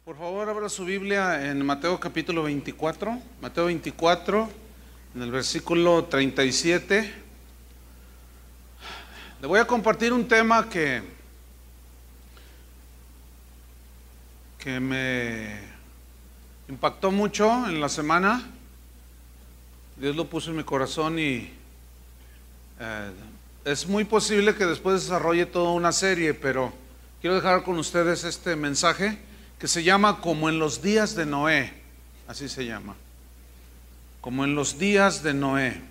Por favor, abra su Biblia en Mateo capítulo 24. Mateo 24, en el versículo 37. Le voy a compartir un tema que me impactó mucho en la semana. Dios lo puso en mi corazón y es muy posible que después desarrolle toda una serie, pero quiero dejar con ustedes este mensaje que se llama Como en los días de Noé. Así se llama, como en los días de Noé.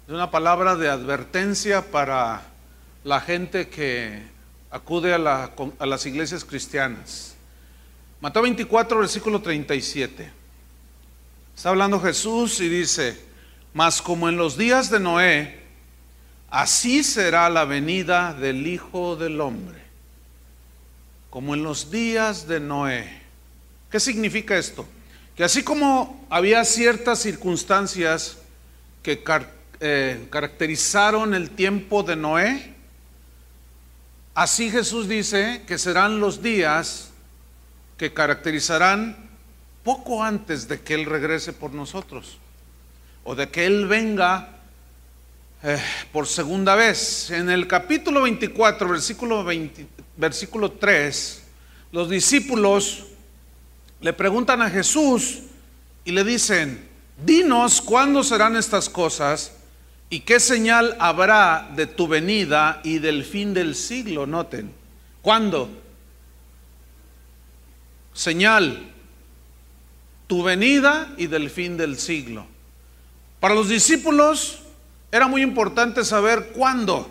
Es una palabra de advertencia para la gente que acude a las iglesias cristianas. Mateo 24, versículo 37. Está hablando Jesús y dice: mas como en los días de Noé, así será la venida del Hijo del Hombre. Como en los días de Noé. ¿Qué significa esto? Que así como había ciertas circunstancias que caracterizaron el tiempo de Noé, así Jesús dice que serán los días que caracterizarán poco antes de que Él regrese por nosotros, o de que Él venga por segunda vez. En el capítulo 24, versículo 3, los discípulos le preguntan a Jesús y le dicen: dinos cuándo serán estas cosas y qué señal habrá de tu venida y del fin del siglo. Noten, ¿cuándo? Señal, tu venida y del fin del siglo. Para los discípulos era muy importante saber cuándo.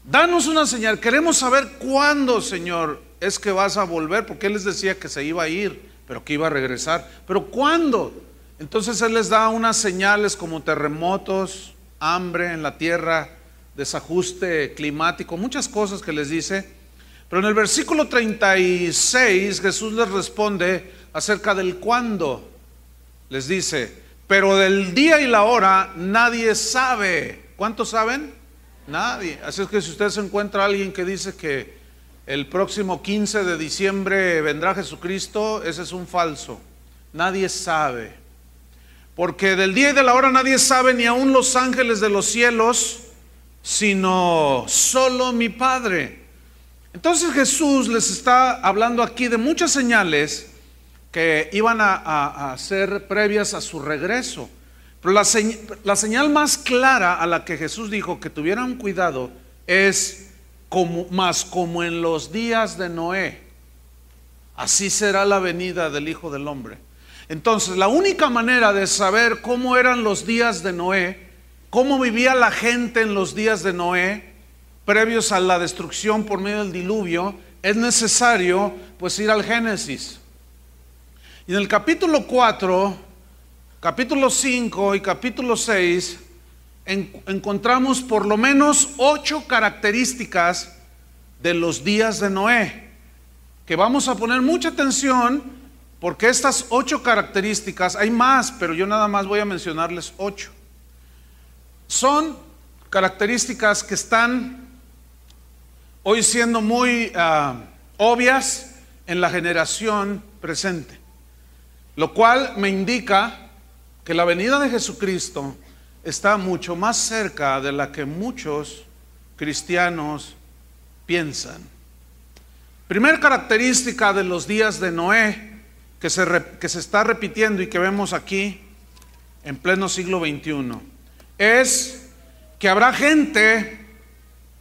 Danos una señal, queremos saber cuándo, Señor, es que vas a volver, porque Él les decía que se iba a ir, pero que iba a regresar. Pero ¿cuándo? Entonces Él les da unas señales como terremotos, hambre en la tierra, desajuste climático, muchas cosas que les dice. Pero en el versículo 36 Jesús les responde acerca del cuándo. Les dice: pero del día y la hora nadie sabe. ¿Cuántos saben? Nadie. Así es que si usted se encuentra a alguien que dice que el próximo 15 de diciembre vendrá Jesucristo, ese es un falso. Nadie sabe. Porque del día y de la hora nadie sabe, ni aun los ángeles de los cielos, sino solo mi Padre. Entonces Jesús les está hablando aquí de muchas señales que iban a ser previas a su regreso. Pero la señal más clara a la que Jesús dijo que tuvieran cuidado es como en los días de Noé, así será la venida del Hijo del Hombre. Entonces, la única manera de saber cómo eran los días de Noé, cómo vivía la gente en los días de Noé, previos a la destrucción por medio del diluvio, es necesario pues ir al Génesis. Y en el capítulo 4, capítulo 5 y capítulo 6 encontramos por lo menos 8 características de los días de Noé, que vamos a poner mucha atención, porque estas 8 características, hay más, pero yo nada más voy a mencionarles 8. Son características que están hoy siendo muy obvias en la generación presente, lo cual me indica que la venida de Jesucristo está mucho más cerca de la que muchos cristianos piensan. Primera característica de los días de Noé que se está repitiendo y que vemos aquí en pleno siglo XXI es que habrá gente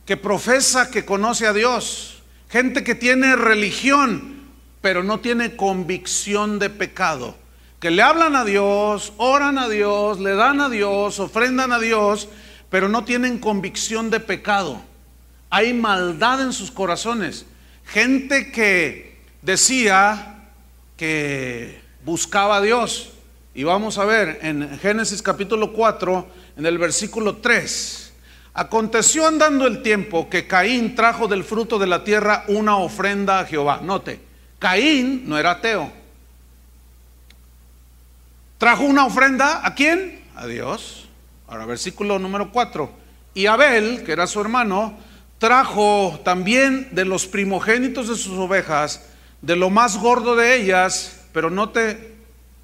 que profesa que conoce a Dios, gente que tiene religión pero no tiene convicción de pecado, que le hablan a Dios, oran a Dios, le dan a Dios, ofrendan a Dios, pero no tienen convicción de pecado. Hay maldad en sus corazones. Gente que decía que buscaba a Dios. Y vamos a ver en Génesis capítulo 4, en el versículo 3. Aconteció andando el tiempo que Caín trajo del fruto de la tierra una ofrenda a Jehová. Note, Caín no era ateo. Trajo una ofrenda, ¿a quién? A Dios. Ahora, versículo número 4. Y Abel, que era su hermano, trajo también de los primogénitos de sus ovejas de lo más gordo de ellas, pero note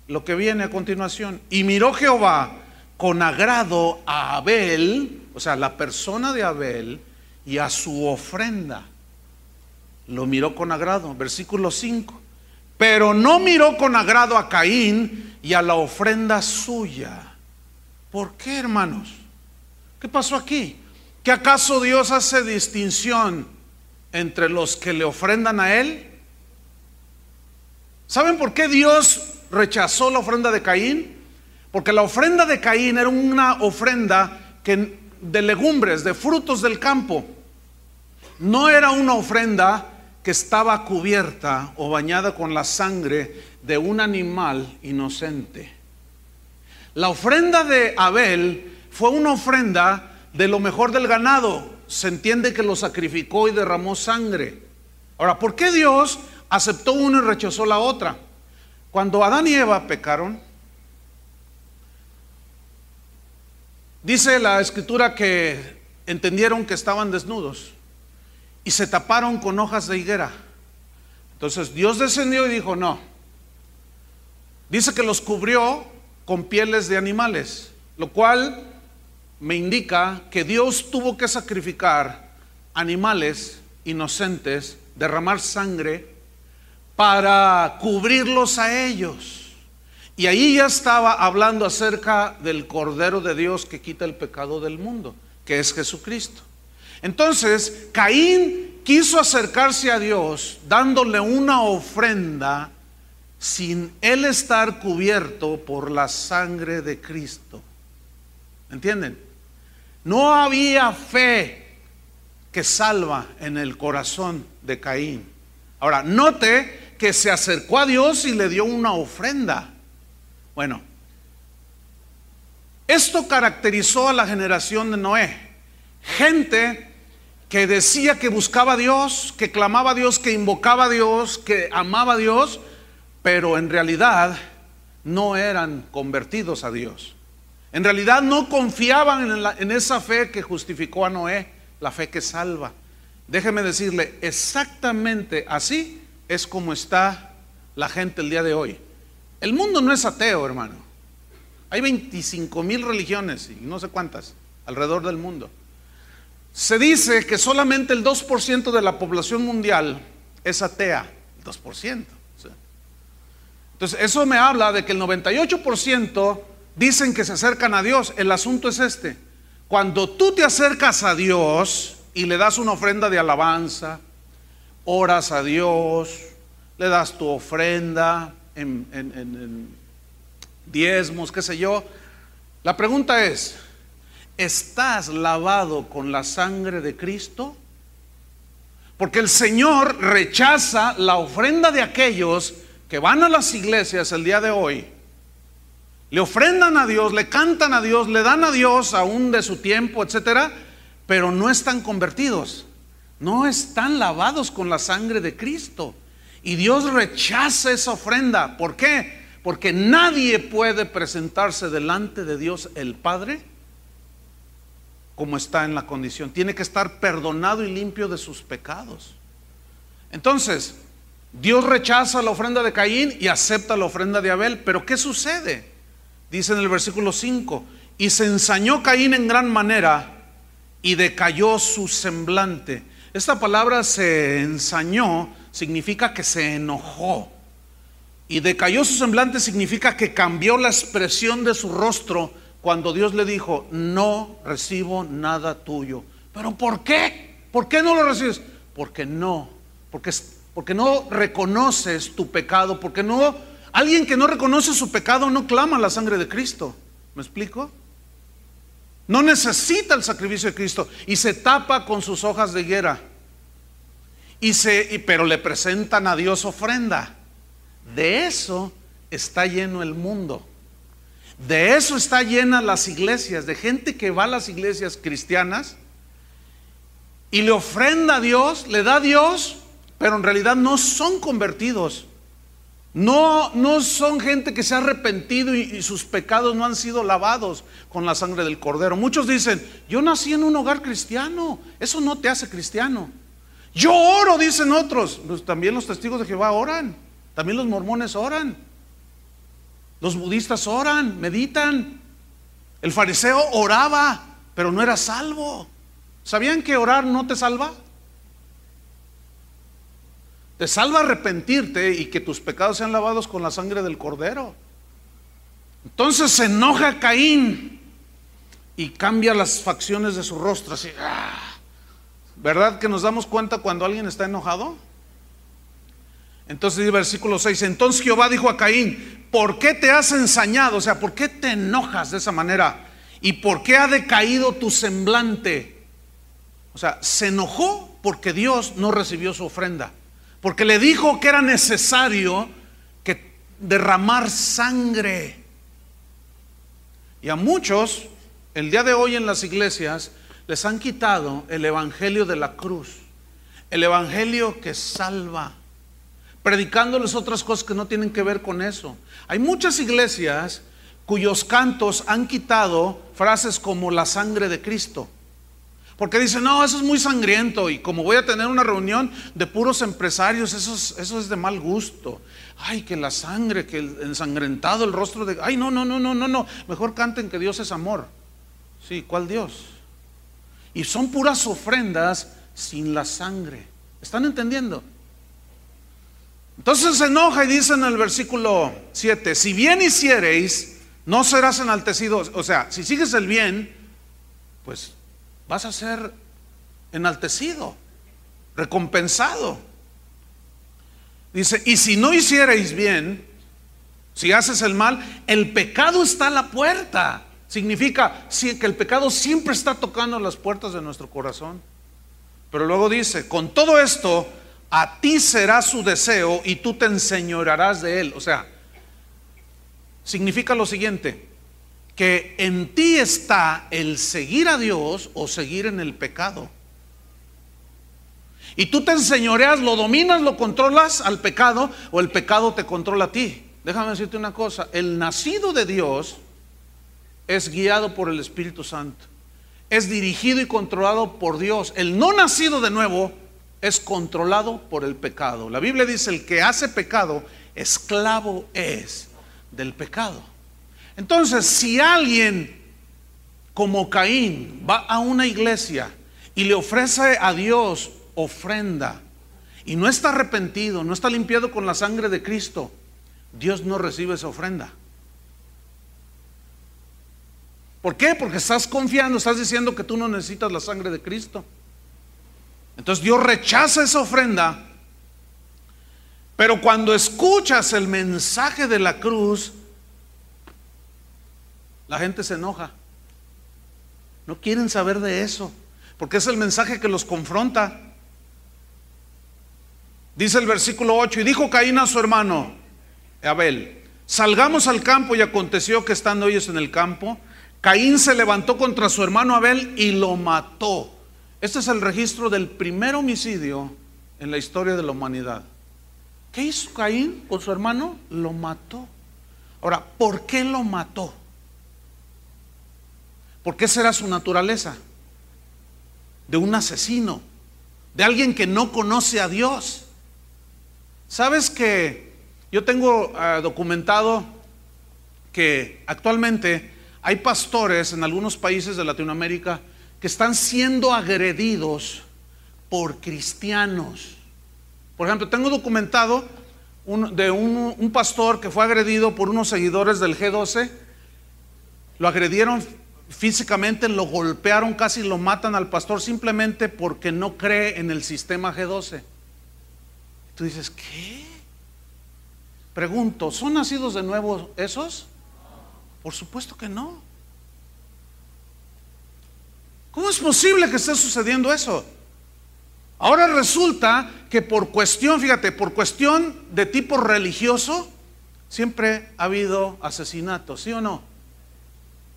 lo que viene a continuación. Y miró Jehová con agrado a Abel, o sea, la persona de Abel, y a su ofrenda. Lo miró con agrado, versículo 5. Pero no miró con agrado a Caín y a la ofrenda suya. ¿Por qué, hermanos? ¿Qué pasó aquí? ¿Que acaso Dios hace distinción entre los que le ofrendan a Él? ¿Saben por qué Dios rechazó la ofrenda de Caín? Porque la ofrenda de Caín era una ofrenda de legumbres, de frutos del campo. No era una ofrenda que estaba cubierta o bañada con la sangre de un animal inocente. La ofrenda de Abel fue una ofrenda de lo mejor del ganado. Se entiende que lo sacrificó y derramó sangre. Ahora, ¿por qué Dios aceptó una y rechazó la otra? Cuando Adán y Eva pecaron, dice la escritura que entendieron que estaban desnudos y se taparon con hojas de higuera. Entonces Dios descendió y dijo: no. Dice que los cubrió con pieles de animales, lo cual me indica que Dios tuvo que sacrificar animales inocentes, derramar sangre para cubrirlos a ellos. Y ahí ya estaba hablando acerca del Cordero de Dios que quita el pecado del mundo, que es Jesucristo. Entonces Caín quiso acercarse a Dios dándole una ofrenda sin él estar cubierto por la sangre de Cristo. ¿Entienden? No había fe que salva en el corazón de Caín. Ahora, note que se acercó a Dios y le dio una ofrenda. Bueno, esto caracterizó a la generación de Noé. Gente que decía que buscaba a Dios, que clamaba a Dios, que invocaba a Dios, que amaba a Dios, pero en realidad no eran convertidos a Dios. En realidad no confiaban en esa fe que justificó a Noé, la fe que salva. Déjeme decirle, exactamente así es como está la gente el día de hoy. El mundo no es ateo, hermano. Hay 25,000 religiones y no sé cuántas alrededor del mundo. Se dice que solamente el 2% de la población mundial es atea. El 2%. Entonces eso me habla de que el 98% dicen que se acercan a Dios. El asunto es este: cuando tú te acercas a Dios y le das una ofrenda de alabanza, oras a Dios, le das tu ofrenda en diezmos, qué sé yo, la pregunta es: ¿estás lavado con la sangre de Cristo? Porque el Señor rechaza la ofrenda de aquellos que van a las iglesias el día de hoy, le ofrendan a Dios, le cantan a Dios, le dan a Dios aún de su tiempo, etcétera, pero no están convertidos, no están lavados con la sangre de Cristo. Y Dios rechaza esa ofrenda. ¿Por qué? Porque nadie puede presentarse delante de Dios el Padre como está en la condición. Tiene que estar perdonado y limpio de sus pecados. Entonces Dios rechaza la ofrenda de Caín y acepta la ofrenda de Abel. Pero ¿qué sucede? Dice en el versículo 5: y se ensañó Caín en gran manera y decayó su semblante. Esta palabra se ensañó significa que se enojó, y decayó su semblante significa que cambió la expresión de su rostro cuando Dios le dijo: no recibo nada tuyo. ¿Pero por qué? ¿Por qué no lo recibes? Porque no reconoces tu pecado. Porque no, alguien que no reconoce su pecado no clama la sangre de Cristo. ¿Me explico? No necesita el sacrificio de Cristo y se tapa con sus hojas de higuera. Pero le presentan a Dios ofrenda. De eso está lleno el mundo. De eso está llena las iglesias, de gente que va a las iglesias cristianas y le ofrenda a Dios, le da a Dios, pero en realidad no son convertidos. No son gente que se ha arrepentido y sus pecados no han sido lavados con la sangre del Cordero. Muchos dicen: yo nací en un hogar cristiano. Eso no te hace cristiano. Yo oro, dicen otros. Pues también los testigos de Jehová oran, también los mormones oran, los budistas oran, meditan. El fariseo oraba, pero no era salvo. ¿Sabían que orar no te salva? Te salva arrepentirte y que tus pecados sean lavados con la sangre del Cordero. Entonces se enoja Caín y cambia las facciones de su rostro así. ¿Verdad que nos damos cuenta cuando alguien está enojado? Entonces dice versículo 6, entonces Jehová dijo a Caín, ¿por qué te has ensañado? O sea, ¿por qué te enojas de esa manera? ¿Y por qué ha decaído tu semblante? O sea, se enojó porque Dios no recibió su ofrenda, porque le dijo que era necesario que derramar sangre. Y a muchos, el día de hoy en las iglesias, les han quitado el evangelio de la cruz, el evangelio que salva, predicándoles otras cosas que no tienen que ver con eso. Hay muchas iglesias cuyos cantos han quitado frases como la sangre de Cristo, porque dicen, no, eso es muy sangriento, y como voy a tener una reunión de puros empresarios, eso es de mal gusto. Ay, que la sangre, que el ensangrentado el rostro de... Ay, no, mejor canten que Dios es amor. Sí, ¿cuál Dios? Y son puras ofrendas sin la sangre. ¿Están entendiendo? Entonces se enoja y dice en el versículo 7, si bien hiciereis, no serás enaltecido. O sea, si sigues el bien, pues vas a ser enaltecido, recompensado. Dice, y si no hiciereis bien, si haces el mal, el pecado está a la puerta. Significa que el pecado siempre está tocando las puertas de nuestro corazón. Pero luego dice, con todo esto, a ti será su deseo y tú te enseñorearás de él. O sea, significa lo siguiente, que en ti está el seguir a Dios o seguir en el pecado. Y tú te enseñoreas, lo dominas, lo controlas al pecado, o el pecado te controla a ti. Déjame decirte una cosa, el nacido de Dios es guiado por el Espíritu Santo, es dirigido y controlado por Dios. El no nacido de nuevo es controlado por el pecado. La Biblia dice, el que hace pecado, esclavo es del pecado. Entonces, si alguien como Caín va a una iglesia y le ofrece a Dios ofrenda y no está arrepentido, no está limpiado con la sangre de Cristo, Dios no recibe esa ofrenda. ¿Por qué? Porque estás confiando, estás diciendo que tú no necesitas la sangre de Cristo. Entonces Dios rechaza esa ofrenda. Pero cuando escuchas el mensaje de la cruz, la gente se enoja. No quieren saber de eso, porque es el mensaje que los confronta. Dice el versículo 8, y dijo Caín a su hermano Abel, salgamos al campo, y aconteció que estando ellos en el campo, Caín se levantó contra su hermano Abel y lo mató. Este es el registro del primer homicidio en la historia de la humanidad. ¿Qué hizo Caín con su hermano? Lo mató. Ahora, ¿por qué lo mató? Porque esa era su naturaleza, de un asesino, de alguien que no conoce a Dios. ¿Sabes que yo tengo documentado que actualmente hay pastores en algunos países de Latinoamérica que están siendo agredidos por cristianos? Por ejemplo, tengo documentado de un pastor que fue agredido por unos seguidores del G12. Lo agredieron físicamente, lo golpearon, casi lo matan al pastor simplemente porque no cree en el sistema G12. Tú dices, ¿qué? Pregunto, ¿son nacidos de nuevo esos? Por supuesto que no. ¿Cómo es posible que esté sucediendo eso? Ahora resulta que por cuestión, fíjate, por cuestión de tipo religioso, siempre ha habido asesinatos, ¿sí o no?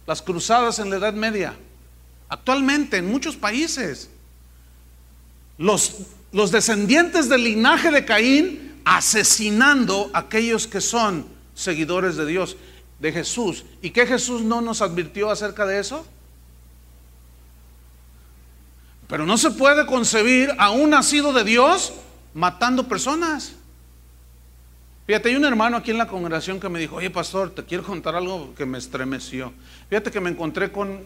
Las cruzadas en la Edad Media, actualmente en muchos países, los descendientes del linaje de Caín asesinando a aquellos que son seguidores de Dios, de Jesús. ¿Y qué Jesús no nos advirtió acerca de eso? Pero no se puede concebir a un nacido de Dios matando personas. Fíjate, hay un hermano aquí en la congregación que me dijo: oye, pastor, te quiero contar algo que me estremeció. Fíjate que me encontré con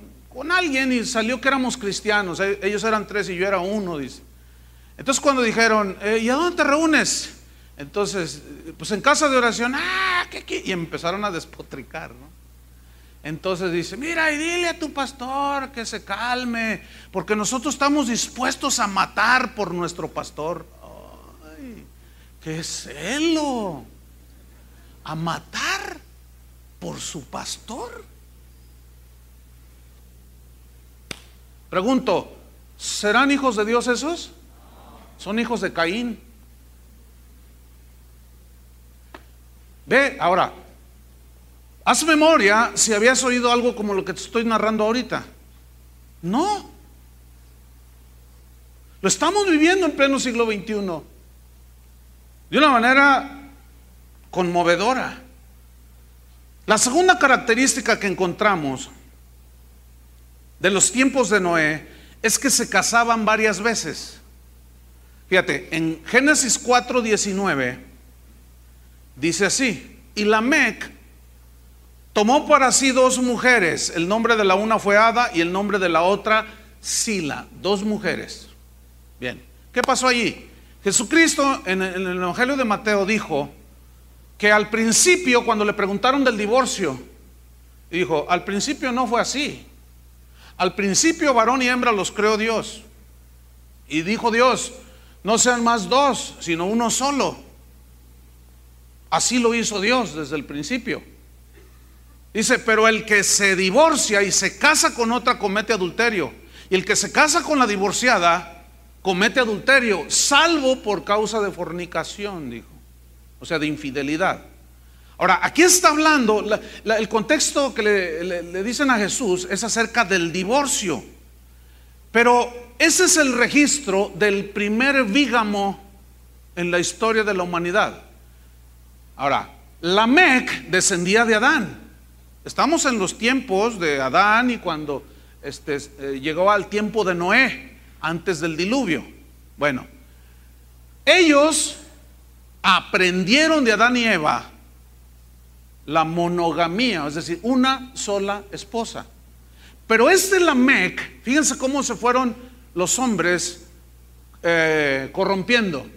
alguien y salió que éramos cristianos. Ellos eran 3 y yo era 1, dice. Entonces cuando dijeron: ¿y a dónde te reúnes? Entonces, pues en casa de oración. Y empezaron a despotricar, ¿no? Entonces dice: mira, y dile a tu pastor que se calme, porque nosotros estamos dispuestos a matar por nuestro pastor. Ay, qué celo, a matar por su pastor. Pregunto, ¿serán hijos de Dios esos? Son hijos de Caín. Ve, ahora, haz memoria si habías oído algo como lo que te estoy narrando ahorita. No. Lo estamos viviendo en pleno siglo XXI de una manera conmovedora. La segunda característica que encontramos de los tiempos de Noé es que se casaban varias veces. Fíjate, en Génesis 4:19 dice así: y Lamec tomó para sí 2 mujeres. El nombre de la una fue Ada y el nombre de la otra Sila. 2 mujeres. Bien, ¿qué pasó allí? Jesucristo en el Evangelio de Mateo dijo que al principio, cuando le preguntaron del divorcio, dijo: al principio no fue así. Al principio varón y hembra los creó Dios. Y dijo Dios: no sean más 2, sino uno solo. Así lo hizo Dios desde el principio. Dice: pero el que se divorcia y se casa con otra comete adulterio. Y el que se casa con la divorciada comete adulterio, salvo por causa de fornicación, dijo. O sea, de infidelidad. Ahora, aquí está hablando, el contexto que le dicen a Jesús es acerca del divorcio. Pero ese es el registro del primer bígamo en la historia de la humanidad. Ahora, Lamec descendía de Adán. Estamos en los tiempos de Adán y cuando llegó al tiempo de Noé, antes del diluvio. Bueno, ellos aprendieron de Adán y Eva la monogamía, es decir, una sola esposa. Pero Lamec, fíjense cómo se fueron los hombres corrompiendo.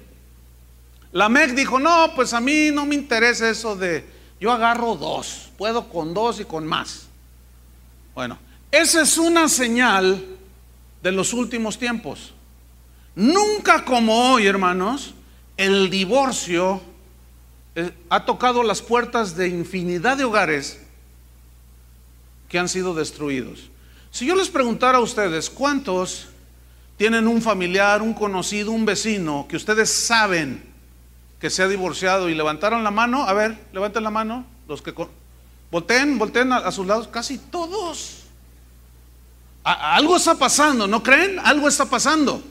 Lamec dijo: no, pues a mí no me interesa eso de yo agarro 2, puedo con 2 y con más. Bueno, esa es una señal de los últimos tiempos. Nunca como hoy, hermanos, el divorcio ha tocado las puertas de infinidad de hogares que han sido destruidos. Si yo les preguntara a ustedes, ¿cuántos tienen un familiar, un conocido, un vecino que ustedes saben que se ha divorciado y levantaron la mano? A ver, levanten la mano, los que volteen a sus lados. Casi todos. Algo está pasando, ¿no creen? Algo está pasando.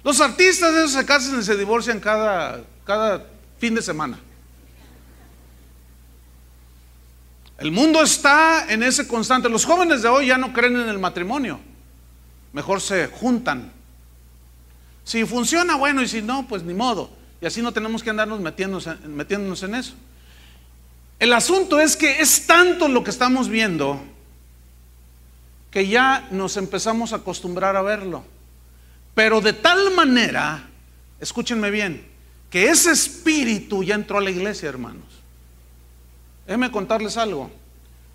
Los artistas esos se casan y se divorcian cada fin de semana. El mundo está en ese constante. Los jóvenes de hoy ya no creen en el matrimonio, mejor se juntan. Si funciona, bueno, y si no, pues ni modo. Y así no tenemos que andarnos metiéndonos en eso. El asunto es que es tanto lo que estamos viendo que ya nos empezamos a acostumbrar a verlo. Pero de tal manera, escúchenme bien, que ese espíritu ya entró a la iglesia, hermanos. Déjenme contarles algo.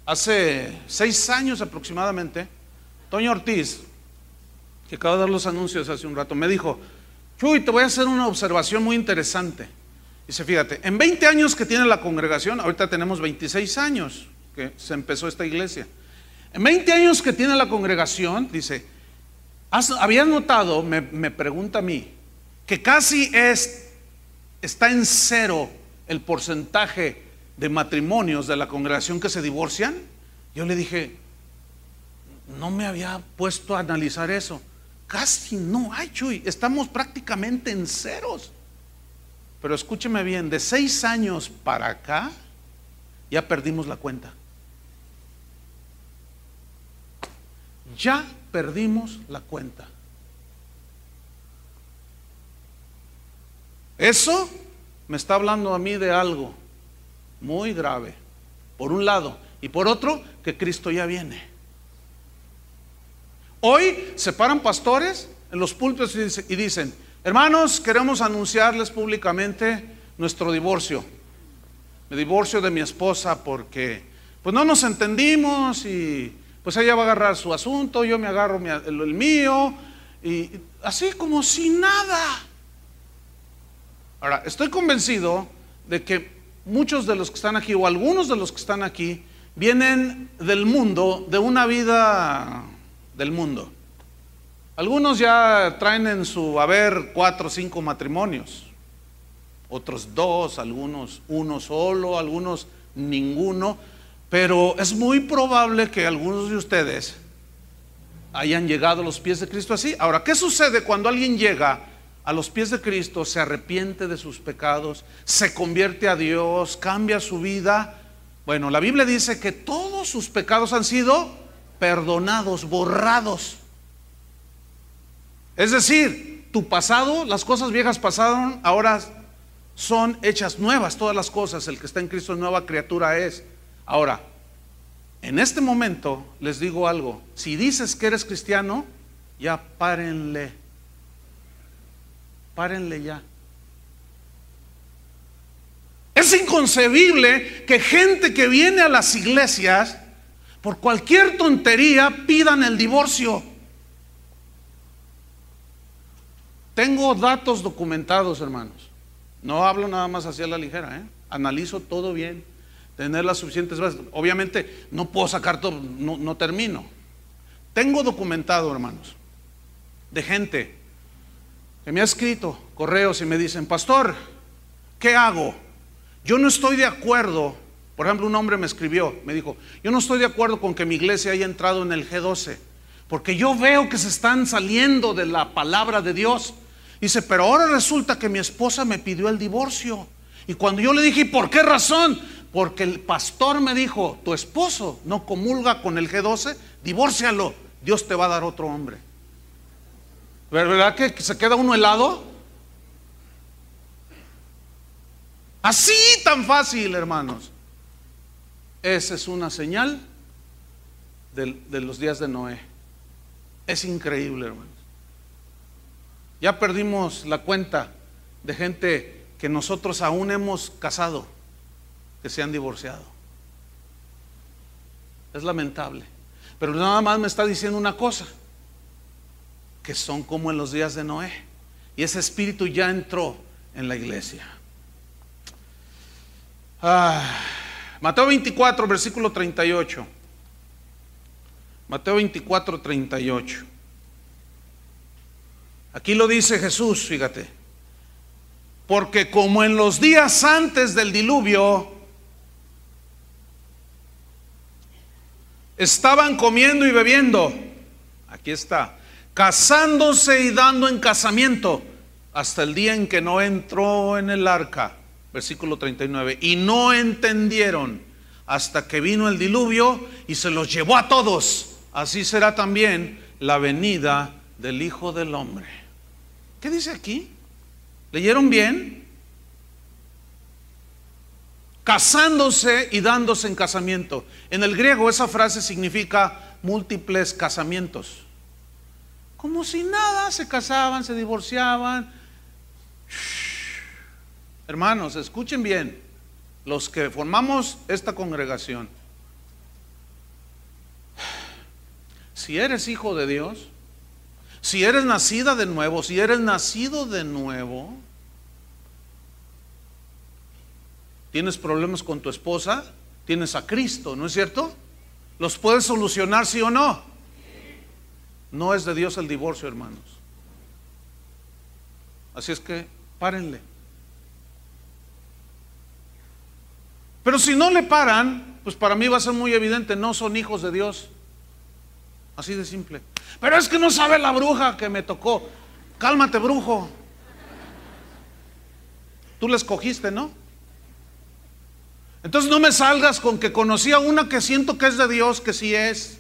Hace 6 años aproximadamente, Toño Ortiz, que acaba de dar los anuncios hace un rato, me dijo: Chuy, te voy a hacer una observación muy interesante. Dice: fíjate, en 20 años que tiene la congregación, ahorita tenemos 26 años que se empezó esta iglesia. En 20 años que tiene la congregación, dice, ¿habías notado, me pregunta a mí, que casi está en 0 el porcentaje de matrimonios de la congregación que se divorcian? Yo le dije: no me había puesto a analizar eso. Casi no hay, Chuy, estamos prácticamente en 0. Pero escúcheme bien, de 6 años para acá ya perdimos la cuenta. Ya perdimos la cuenta. Eso me está hablando a mí de algo muy grave, por un lado, y por otro, que Cristo ya viene. Hoy se paran pastores en los púlpitos y dicen: hermanos, queremos anunciarles públicamente nuestro divorcio. Me divorcio de mi esposa porque pues no nos entendimos, y pues ella va a agarrar su asunto, yo me agarro el mío, y así como si nada. Ahora, estoy convencido de que muchos de los que están aquí, o algunos de los que están aquí, vienen del mundo, de una vida del mundo. Algunos ya traen en su haber 4 o 5 matrimonios, otros 2, algunos 1 solo, algunos ninguno, pero es muy probable que algunos de ustedes hayan llegado a los pies de Cristo así. Ahora, ¿qué sucede cuando alguien llega a los pies de Cristo, se arrepiente de sus pecados, se convierte a Dios, cambia su vida? Bueno, la Biblia dice que todos sus pecados han sido perdonados, borrados. Es decir, tu pasado, las cosas viejas pasaron, ahora son hechas nuevas todas las cosas. El que está en Cristo nueva criatura es. Ahora, en este momento les digo algo: si dices que eres cristiano, ya párenle ya. Es inconcebible que gente que viene a las iglesias por cualquier tontería pidan el divorcio. Tengo datos documentados, hermanos. No hablo nada más hacia la ligera, analizo todo bien, tener las suficientes bases. Obviamente no puedo sacar todo, no termino. Tengo documentado, hermanos, de gente que me ha escrito correos y me dicen: pastor, ¿qué hago? Yo no estoy de acuerdo. Por ejemplo, un hombre me escribió, me dijo: yo no estoy de acuerdo con que mi iglesia haya entrado en el G12, porque yo veo que se están saliendo de la palabra de Dios. Dice: pero ahora resulta que mi esposa me pidió el divorcio. Y cuando yo le dije: ¿y por qué razón? Porque el pastor me dijo: tu esposo no comulga con el G12, divórcialo, Dios te va a dar otro hombre. ¿Verdad que se queda uno helado? Así tan fácil, hermanos. Esa es una señal de los días de Noé. Es increíble, hermanos. Ya perdimos la cuenta de gente que nosotros aún hemos casado, que se han divorciado. Es lamentable. Pero nada más me está diciendo una cosa: que son como en los días de Noé. Y ese espíritu ya entró en la iglesia. Mateo 24, versículo 38. Mateo 24, 38. Aquí lo dice Jesús, fíjate: porque como en los días antes del diluvio estaban comiendo y bebiendo, aquí está, casándose y dando en casamiento, hasta el día en que no entró en el arca, versículo 39, y no entendieron hasta que vino el diluvio y se los llevó a todos. Así será también la venida del Hijo del Hombre. ¿Qué dice aquí? ¿Leyeron bien? Casándose y dándose en casamiento. En el griego esa frase significa múltiples casamientos. Como si nada, se casaban, se divorciaban. Hermanos, escuchen bien, los que formamos esta congregación. Si eres hijo de Dios, si eres nacida de nuevo, si eres nacido de nuevo, tienes problemas con tu esposa, tienes a Cristo, ¿no es cierto? ¿Los puedes solucionar, sí o no? No es de Dios el divorcio, hermanos. Así es que párenle. Pero si no le paran, pues para mí va a ser muy evidente: no son hijos de Dios. Así de simple. Pero es que no sabe la bruja que me tocó. Cálmate, brujo. Tú la escogiste, ¿no? Entonces no me salgas con que conocí a una que siento que es de Dios, que sí es.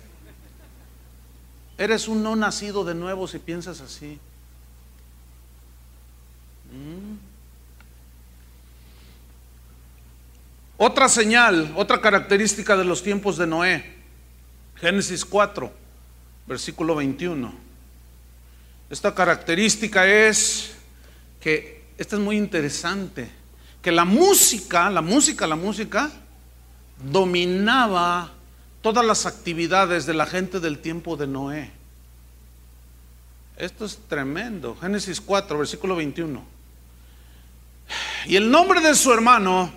Eres un no nacido de nuevo si piensas así. Otra señal, otra característica de los tiempos de Noé, Génesis 4, versículo 21. Esta característica es que, esta es muy interesante, que la música dominaba todas las actividades de la gente del tiempo de Noé. Esto es tremendo. Génesis 4, versículo 21. Y el nombre de su hermano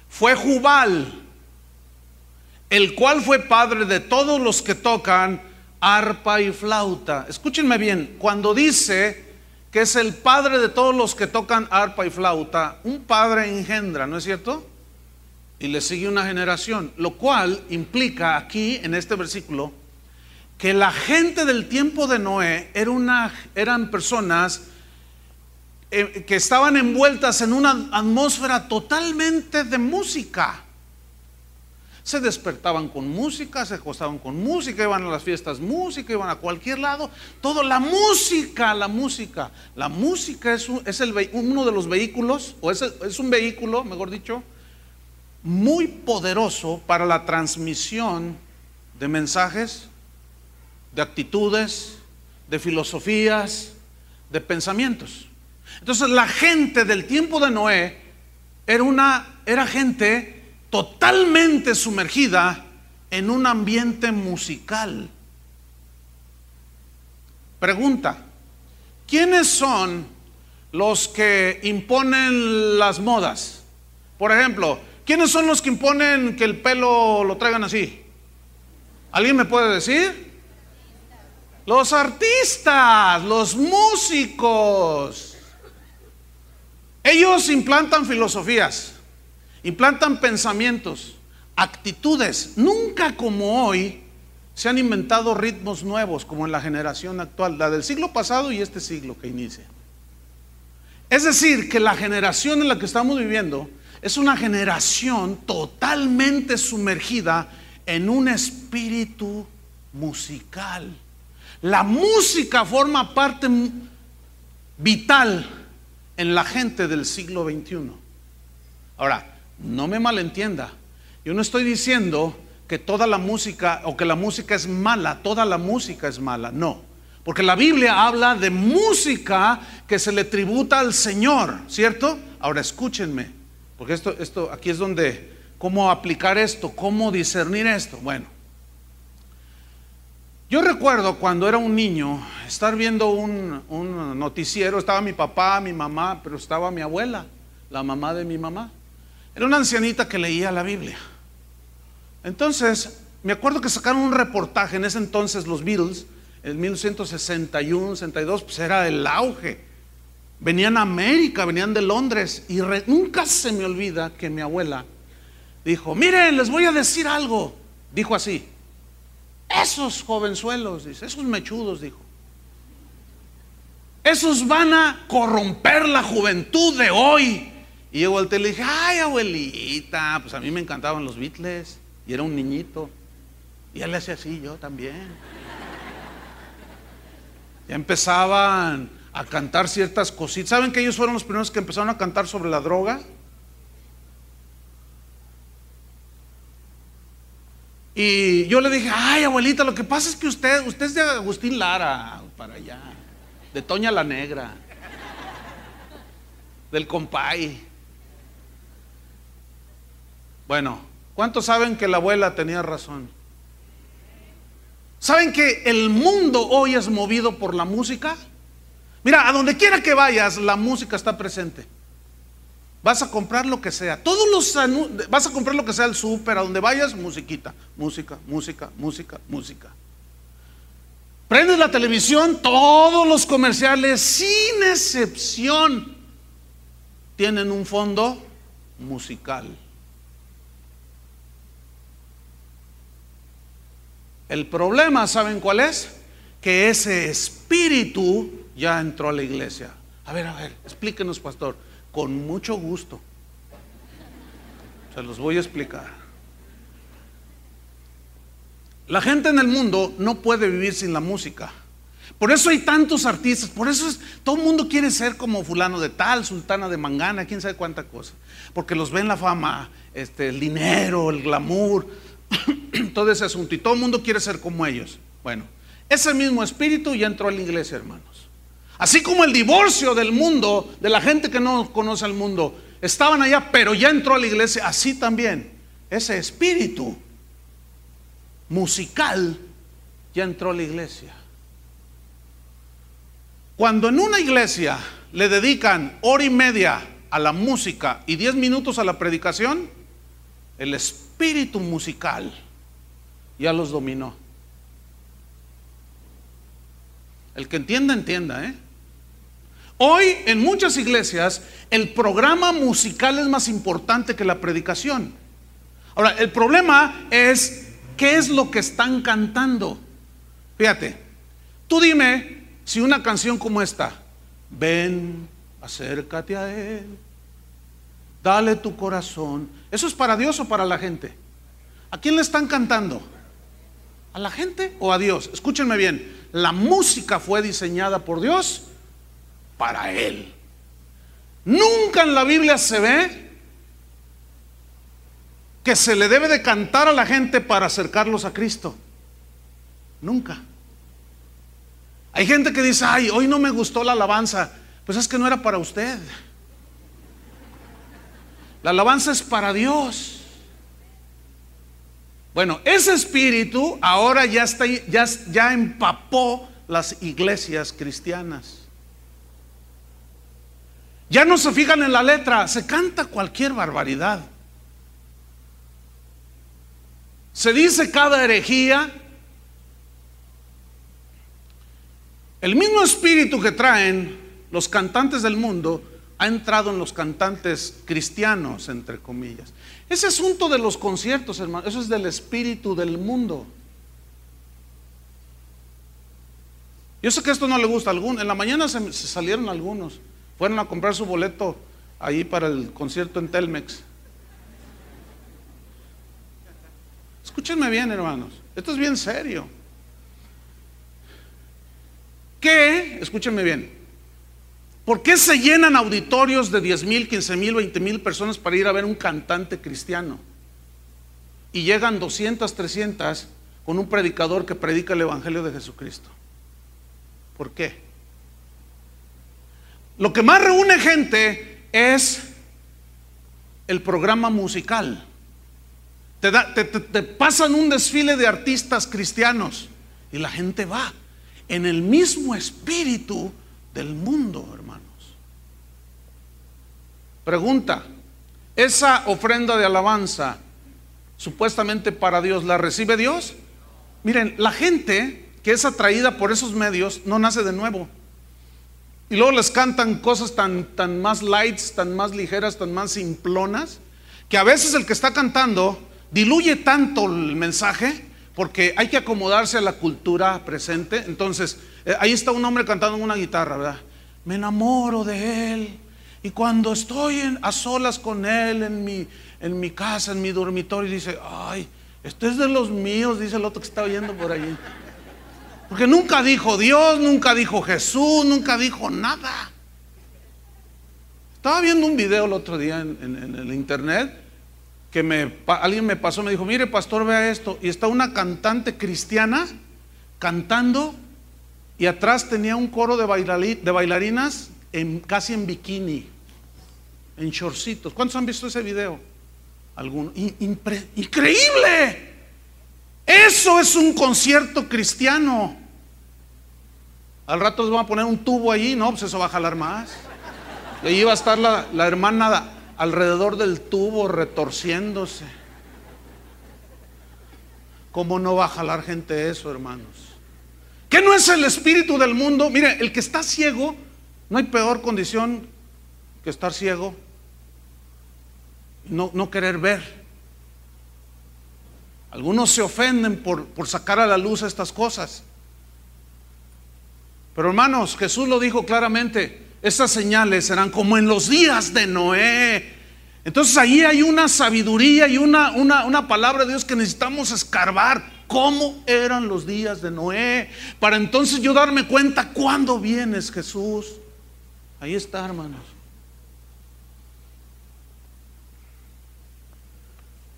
fue Jubal, el cual fue padre de todos los que tocan arpa y flauta. Escúchenme bien, cuando dice que es el padre de todos los que tocan arpa y flauta, un padre engendra, ¿no es cierto? Y le sigue una generación, lo cual implica aquí en este versículo que la gente del tiempo de Noé eran personas que estaban envueltas en una atmósfera totalmente de música. Se despertaban con música, se acostaban con música, iban a las fiestas música, iban a cualquier lado, todo la música. La música es uno de los vehículos, o es un vehículo, mejor dicho, muy poderoso para la transmisión de mensajes, de actitudes, de filosofías, de pensamientos. Entonces la gente del tiempo de Noé era gente totalmente sumergida en un ambiente musical. Pregunta: ¿quiénes son los que imponen las modas? Por ejemplo, ¿quiénes son los que imponen que el pelo lo traigan así? ¿Alguien me puede decir? Los artistas, los músicos. Ellos implantan filosofías, implantan pensamientos, actitudes. Nunca como hoy se han inventado ritmos nuevos como en la generación actual, la del siglo pasado y este siglo que inicia. Es decir, que la generación en la que estamos viviendo es una generación totalmente sumergida en un espíritu musical. La música forma parte vital en la gente del siglo XXI. Ahora, no me malentienda, yo no estoy diciendo que toda la música o que la música es mala, toda la música es mala, no, porque la Biblia habla de música que se le tributa al Señor, ¿cierto? Ahora escúchenme, porque esto aquí es donde, cómo aplicar esto, cómo discernir esto. Bueno, yo recuerdo cuando era un niño estar viendo un noticiero. Estaba mi papá, mi mamá, pero estaba mi abuela, la mamá de mi mamá. Era una ancianita que leía la Biblia. Entonces me acuerdo que sacaron un reportaje. En ese entonces los Beatles, en 1961, 62, pues era el auge. Venían a América, venían de Londres. Y nunca se me olvida que mi abuela dijo: miren, les voy a decir algo. Dijo así: esos jovenzuelos, dice, esos mechudos, dijo, esos van a corromper la juventud de hoy. Y yo volteé y le dije: ay, abuelita, pues a mí me encantaban los Beatles y era un niñito. Y él le hacía así, yo también. Ya empezaban a cantar ciertas cositas. ¿Saben que ellos fueron los primeros que empezaron a cantar sobre la droga? Y yo le dije: ay, abuelita, lo que pasa es que usted es de Agustín Lara, para allá, de Toña la Negra, del Compay. Bueno, ¿cuántos saben que la abuela tenía razón? ¿Saben que el mundo hoy es movido por la música? Mira, a donde quiera que vayas, la música está presente. Vas a comprar lo que sea, vas a comprar lo que sea al súper, a donde vayas, musiquita, música, música, música, música. Prendes la televisión, todos los comerciales, sin excepción, tienen un fondo musical. El problema, ¿saben cuál es? Que ese espíritu ya entró a la iglesia. A ver, explíquenos, pastor. Con mucho gusto. Se los voy a explicar. La gente en el mundo no puede vivir sin la música. Por eso hay tantos artistas, por eso todo el mundo quiere ser como fulano de tal, sultana de Mangana, quién sabe cuánta cosa. Porque los ven la fama, el dinero, el glamour, todo ese asunto. Y todo el mundo quiere ser como ellos. Bueno, ese mismo espíritu ya entró a la iglesia, hermanos. Así como el divorcio del mundo, de la gente que no conoce al mundo, estaban allá, pero ya entró a la iglesia, así también ese espíritu musical ya entró a la iglesia. Cuando en una iglesia le dedican hora y media a la música y 10 minutos a la predicación, el espíritu musical ya los dominó. El que entienda, entienda, Hoy en muchas iglesias el programa musical es más importante que la predicación. Ahora, el problema es ¿qué es lo que están cantando? Fíjate, tú dime si una canción como esta, ven, acércate a Él, dale tu corazón, ¿eso es para Dios o para la gente? ¿A quién le están cantando? ¿A la gente o a Dios? Escúchenme bien, la música fue diseñada por Dios para Él. Nunca en la Biblia se ve que se le debe de cantar a la gente para acercarlos a Cristo. Nunca. Hay gente que dice, ay, hoy no me gustó la alabanza. Pues es que no era para usted. La alabanza es para Dios. Bueno, ese espíritu ahora ya empapó las iglesias cristianas. Ya no se fijan en la letra, se canta cualquier barbaridad. Se dice cada herejía. El mismo espíritu que traen los cantantes del mundo ha entrado en los cantantes cristianos, entre comillas. Ese asunto de los conciertos, hermano, eso es del espíritu del mundo. Yo sé que esto no le gusta a algunos. En la mañana se salieron algunos, fueron a comprar su boleto ahí para el concierto en Telmex. Escúchenme bien, hermanos, esto es bien serio. Escúchenme bien, ¿por qué se llenan auditorios de 10,000, 15,000, 20,000 personas para ir a ver un cantante cristiano? Y llegan 200, 300 con un predicador que predica el evangelio de Jesucristo. ¿Por qué? Lo que más reúne gente es el programa musical. Te pasan un desfile de artistas cristianos y la gente va en el mismo espíritu del mundo, hermanos. Pregunta, esa ofrenda de alabanza supuestamente para Dios, ¿la recibe Dios? Miren, la gente que es atraída por esos medios no nace de nuevo. Y luego les cantan cosas tan más lights, tan más ligeras, tan más simplonas, que a veces el que está cantando diluye tanto el mensaje porque hay que acomodarse a la cultura presente. Entonces, ahí está un hombre cantando en una guitarra, ¿verdad? Me enamoro de él y cuando estoy a solas con él en mi casa, en mi dormitorio, dice, ay, este es de los míos, dice el otro que está oyendo por allí. Porque nunca dijo Dios, nunca dijo Jesús, nunca dijo nada. Estaba viendo un video el otro día en el internet que alguien me pasó, me dijo, mire pastor, vea esto, y está una cantante cristiana cantando y atrás tenía un coro de bailarinas casi en bikini, en shortcitos. ¿Cuántos han visto ese video? Algunos. Increíble. Eso es un concierto cristiano. Al rato les van a poner un tubo allí, no, pues eso va a jalar más. Y allí va a estar la hermana alrededor del tubo retorciéndose. ¿Cómo no va a jalar gente eso, hermanos? ¿Qué no es el espíritu del mundo? Mire, el que está ciego, no hay peor condición que estar ciego y no querer ver. Algunos se ofenden por sacar a la luz estas cosas. Pero hermanos, Jesús lo dijo claramente, estas señales serán como en los días de Noé. Entonces ahí hay una sabiduría y una palabra de Dios que necesitamos escarbar. cómo eran los días de Noé, para entonces yo darme cuenta cuándo vienes, Jesús. Ahí está, hermanos.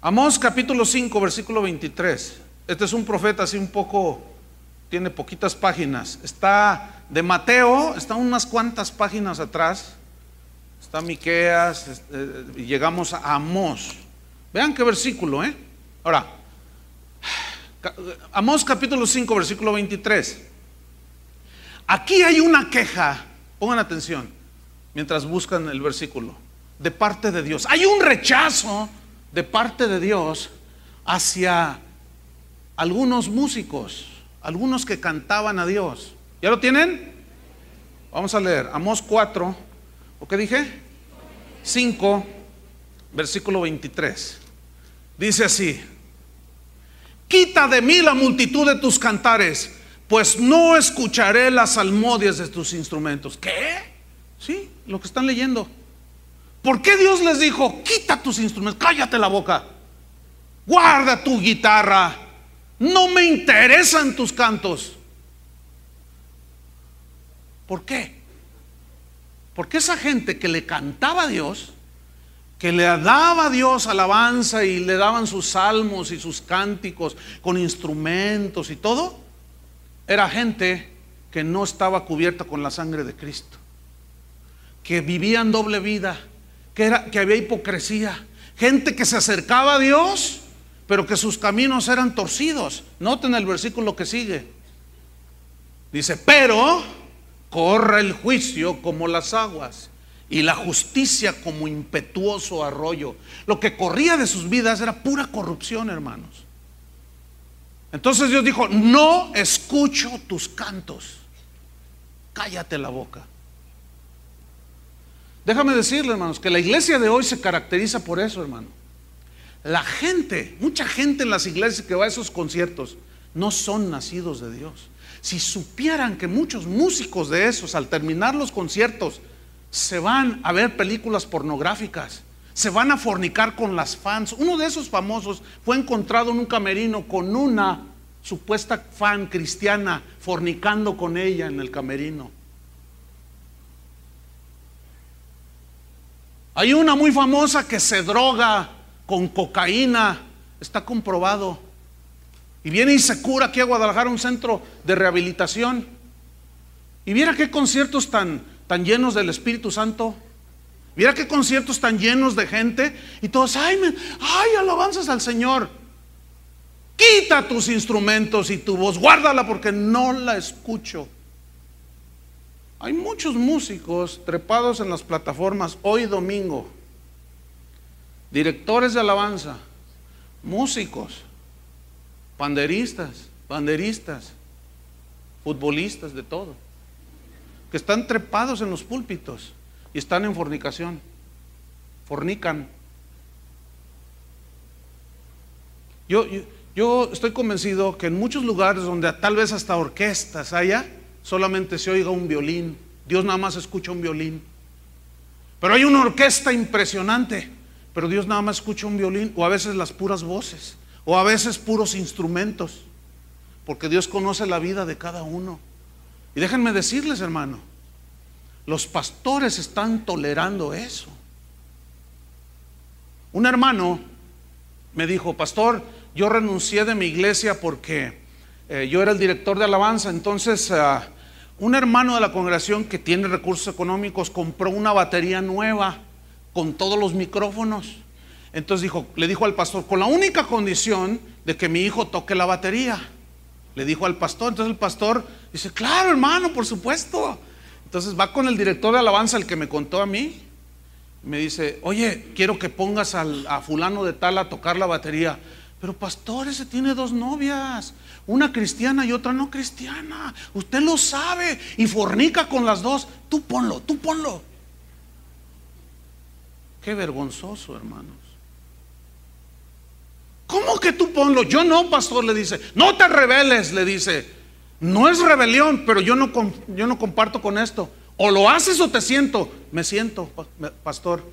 Amós capítulo 5, versículo 23. Este es un profeta así un poco, tiene poquitas páginas. Está de Mateo, está unas cuantas páginas atrás. Está Miqueas, y llegamos a Amós. Vean qué versículo, Ahora, Amós capítulo 5, versículo 23. Aquí hay una queja, pongan atención, mientras buscan el versículo, de parte de Dios. Hay un rechazo de parte de Dios hacia algunos músicos, algunos que cantaban a Dios. ¿Ya lo tienen? Vamos a leer Amós 4, ¿o qué dije? 5, versículo 23. Dice así: quita de mí la multitud de tus cantares, pues no escucharé las salmodias de tus instrumentos. ¿Qué? Sí, lo que están leyendo. ¿Por qué Dios les dijo, quita tus instrumentos, cállate la boca, guarda tu guitarra, no me interesan tus cantos? ¿Por qué? Porque esa gente que le cantaba a Dios, que le daba a Dios alabanza y le daban sus salmos y sus cánticos con instrumentos y todo, era gente que no estaba cubierta con la sangre de Cristo, que vivían doble vida, que había hipocresía, gente que se acercaba a Dios, pero que sus caminos eran torcidos. Noten el versículo que sigue. Dice, pero corre el juicio como las aguas y la justicia como impetuoso arroyo. Lo que corría de sus vidas era pura corrupción, hermanos. Entonces Dios dijo, no escucho tus cantos, cállate la boca. Déjame decirle, hermanos, que la iglesia de hoy se caracteriza por eso, hermano. La gente, mucha gente en las iglesias que va a esos conciertos, no son nacidos de Dios. Si supieran que muchos músicos de esos, al terminar los conciertos, se van a ver películas pornográficas, se van a fornicar con las fans. Uno de esos famosos fue encontrado en un camerino con una supuesta fan cristiana, fornicando con ella en el camerino. Hay una muy famosa que se droga con cocaína, está comprobado, y viene y se cura aquí a Guadalajara, un centro de rehabilitación. Y viera qué conciertos tan llenos del Espíritu Santo. Mira qué conciertos tan llenos de gente. Y todos, ay, alabanzas al Señor. Quita tus instrumentos y tu voz, guárdala porque no la escucho. Hay muchos músicos trepados en las plataformas hoy domingo, directores de alabanza, músicos, banderistas, futbolistas, de todo, que están trepados en los púlpitos y están en fornicación, fornican. Yo estoy convencido que en muchos lugares donde tal vez hasta orquestas haya, solamente se oiga un violín. Dios nada más escucha un violín. Pero hay una orquesta impresionante, pero Dios nada más escucha un violín, o a veces las puras voces, o a veces puros instrumentos, porque Dios conoce la vida de cada uno. Y déjenme decirles, hermano, los pastores están tolerando eso. Un hermano me dijo, pastor, yo renuncié de mi iglesia porque yo era el director de alabanza. Entonces un hermano de la congregación que tiene recursos económicos compró una batería nueva con todos los micrófonos. Entonces le dijo al pastor, con la única condición de que mi hijo toque la batería. Le dijo al pastor. Entonces el pastor dice, claro, hermano, por supuesto. Entonces va con el director de alabanza, el que me contó a mí. Me dice, oye, quiero que pongas a fulano de tal a tocar la batería. Pero pastor, ese tiene dos novias, una cristiana y otra no cristiana. Usted lo sabe y fornica con las dos. Tú ponlo. Qué vergonzoso, hermanos. ¿Cómo que tú ponlo? Yo no, pastor, le dice. No te rebeles, le dice. No es rebelión, pero yo no comparto con esto. O lo haces o te siento. Me siento, pastor.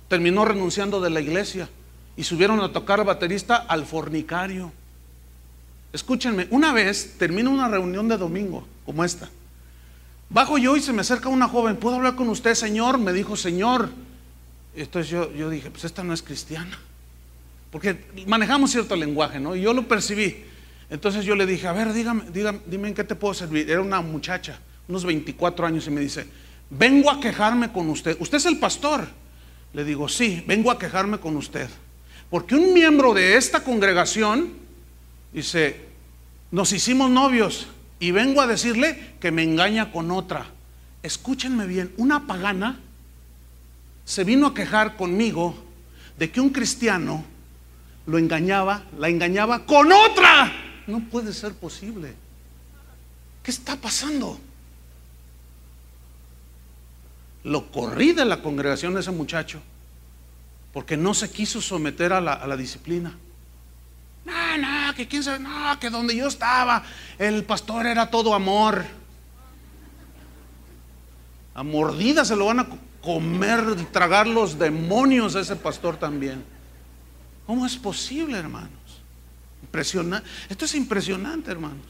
Terminó renunciando de la iglesia y subieron a tocar baterista al fornicario. Escúchenme, una vez termino una reunión de domingo como esta. Bajo yo y se me acerca una joven. ¿Puedo hablar con usted, señor? Me dijo, señor. Entonces yo dije, pues esta no es cristiana, porque manejamos cierto lenguaje, ¿no? Y yo lo percibí. Entonces yo le dije, a ver, dime en qué te puedo servir. Era una muchacha, unos 24 años, y me dice, vengo a quejarme con usted. ¿Usted es el pastor? Le digo, sí, vengo a quejarme con usted, porque un miembro de esta congregación, dice, nos hicimos novios y vengo a decirle que me engaña con otra. Escúchenme bien, una pagana se vino a quejar conmigo de que un cristiano la engañaba con otra. No puede ser posible. ¿Qué está pasando? Lo corrí de la congregación de ese muchacho porque no se quiso someter a la disciplina. No, que quién sabe, no, que donde yo estaba el pastor era todo amor. A mordidas se lo van a comer, tragar los demonios a ese pastor también. ¿Cómo es posible, hermanos? Impresionante. Esto es impresionante, hermanos.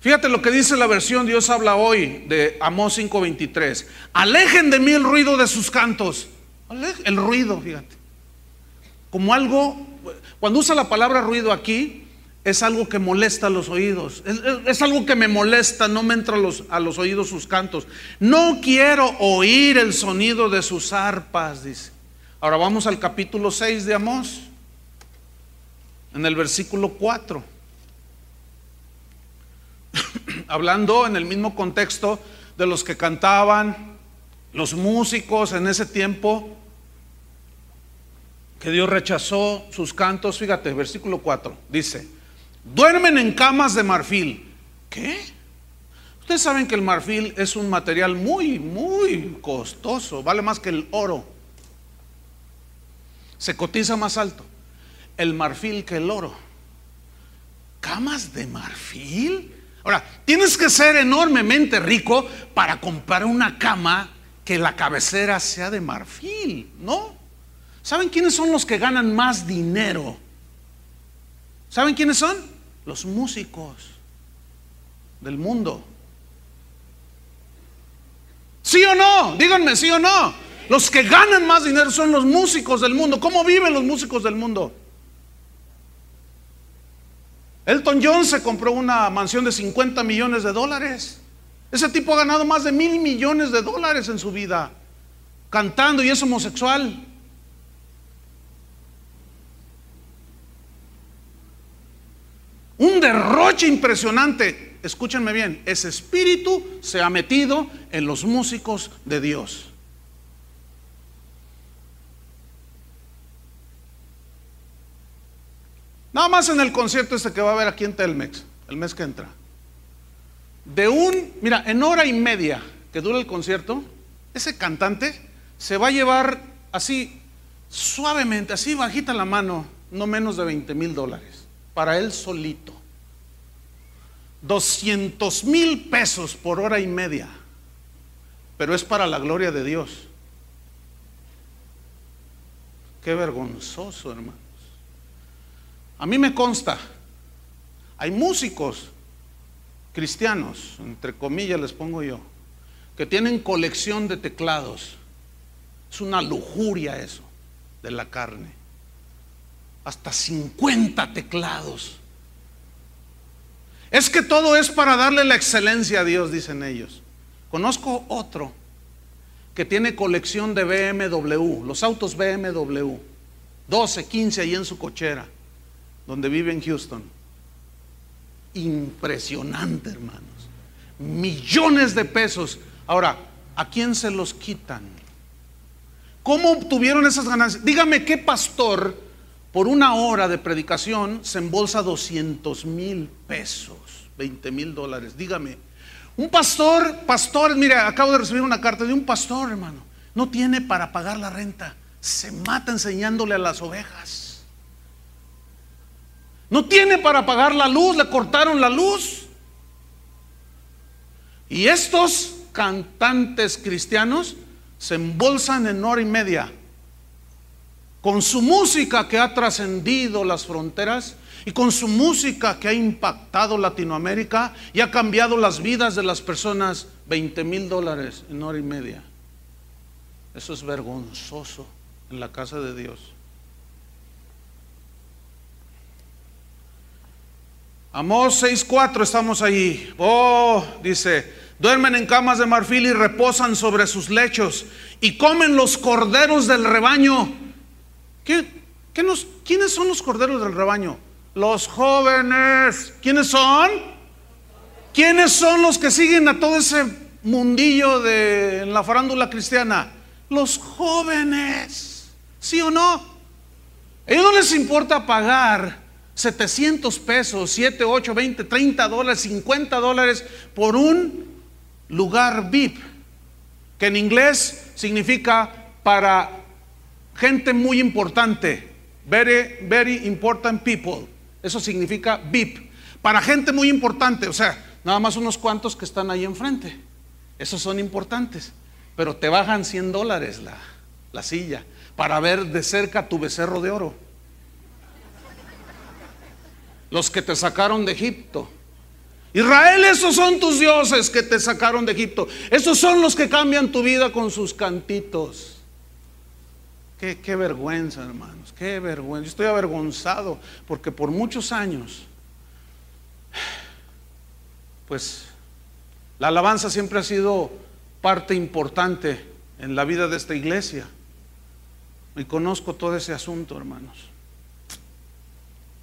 Fíjate lo que dice la versión Dios habla hoy de Amós 5:23. Alejen de mí el ruido de sus cantos. El ruido, fíjate. Como algo, cuando usa la palabra ruido aquí, es algo que molesta a los oídos. Es algo que me molesta, no me entra a los oídos sus cantos. No quiero oír el sonido de sus arpas, dice. Ahora vamos al capítulo 6 de Amós, en el versículo 4. Hablando en el mismo contexto de los que cantaban, los músicos en ese tiempo, que Dios rechazó sus cantos. Fíjate, versículo 4, dice, duermen en camas de marfil. ¿Qué? Ustedes saben que el marfil es un material muy, muy costoso, vale más que el oro. Se cotiza más alto el marfil que el oro. ¿Camas de marfil? Ahora, tienes que ser enormemente rico para comprar una cama que la cabecera sea de marfil, ¿no? ¿Saben quiénes son los que ganan más dinero? ¿Saben quiénes son? Los músicos del mundo. ¿Sí o no? Díganme, ¿sí o no? Los que ganan más dinero son los músicos del mundo. ¿Cómo viven los músicos del mundo? Elton John se compró una mansión de $50 millones. Ese tipo ha ganado más de $1,000 millones en su vida cantando, y es homosexual. Un derroche impresionante. Escúchenme bien, ese espíritu se ha metido en los músicos de Dios. Nada más en el concierto este que va a haber aquí en Telmex el mes que entra, mira, en hora y media que dura el concierto, ese cantante se va a llevar así suavemente, así bajita la mano, no menos de $20,000 para él solito. $200,000 por hora y media, pero es para la gloria de Dios. Qué vergonzoso, hermanos. A mí me consta, hay músicos cristianos, entre comillas les pongo yo, que tienen colección de teclados. Es una lujuria eso de la carne. Hasta 50 teclados. Es que todo es para darle la excelencia a Dios, dicen ellos. Conozco otro que tiene colección de BMW, los autos BMW, 12, 15 ahí en su cochera, donde vive en Houston. Impresionante, hermanos. Millones de pesos. Ahora, ¿a quién se los quitan? ¿Cómo obtuvieron esas ganancias? Dígame, ¿qué pastor por una hora de predicación se embolsa $200,000, $20,000? Dígame. Un pastor, mira, acabo de recibir una carta de un pastor, hermano. No tiene para pagar la renta. Se mata enseñándole a las ovejas. No tiene para pagar la luz, le cortaron la luz. Y estos cantantes cristianos se embolsan en hora y media con su música que ha trascendido las fronteras y con su música que ha impactado Latinoamérica y ha cambiado las vidas de las personas. $20,000 en hora y media. Eso es vergonzoso en la casa de Dios. Amós 6:4, estamos ahí. Dice: duermen en camas de marfil y reposan sobre sus lechos y comen los corderos del rebaño. ¿Quiénes son los corderos del rebaño? Los jóvenes. ¿Quiénes son? ¿Quiénes son los que siguen a todo ese mundillo en la farándula cristiana? Los jóvenes. ¿Sí o no? A ellos no les importa pagar 700 pesos, 7, 8, 20, 30 dólares, 50 dólares por un lugar VIP, que en inglés significa para gente muy importante. Very, very important people. Eso significa VIP. Para gente muy importante, o sea, nada más unos cuantos que están ahí enfrente. Esos son importantes. Pero te bajan 100 dólares la silla para ver de cerca tu becerro de oro. Los que te sacaron de Egipto. Israel, esos son tus dioses que te sacaron de Egipto. Esos son los que cambian tu vida con sus cantitos. Qué vergüenza, hermanos, qué vergüenza. Yo estoy avergonzado porque por muchos años, pues, la alabanza siempre ha sido parte importante en la vida de esta iglesia. Y conozco todo ese asunto, hermanos.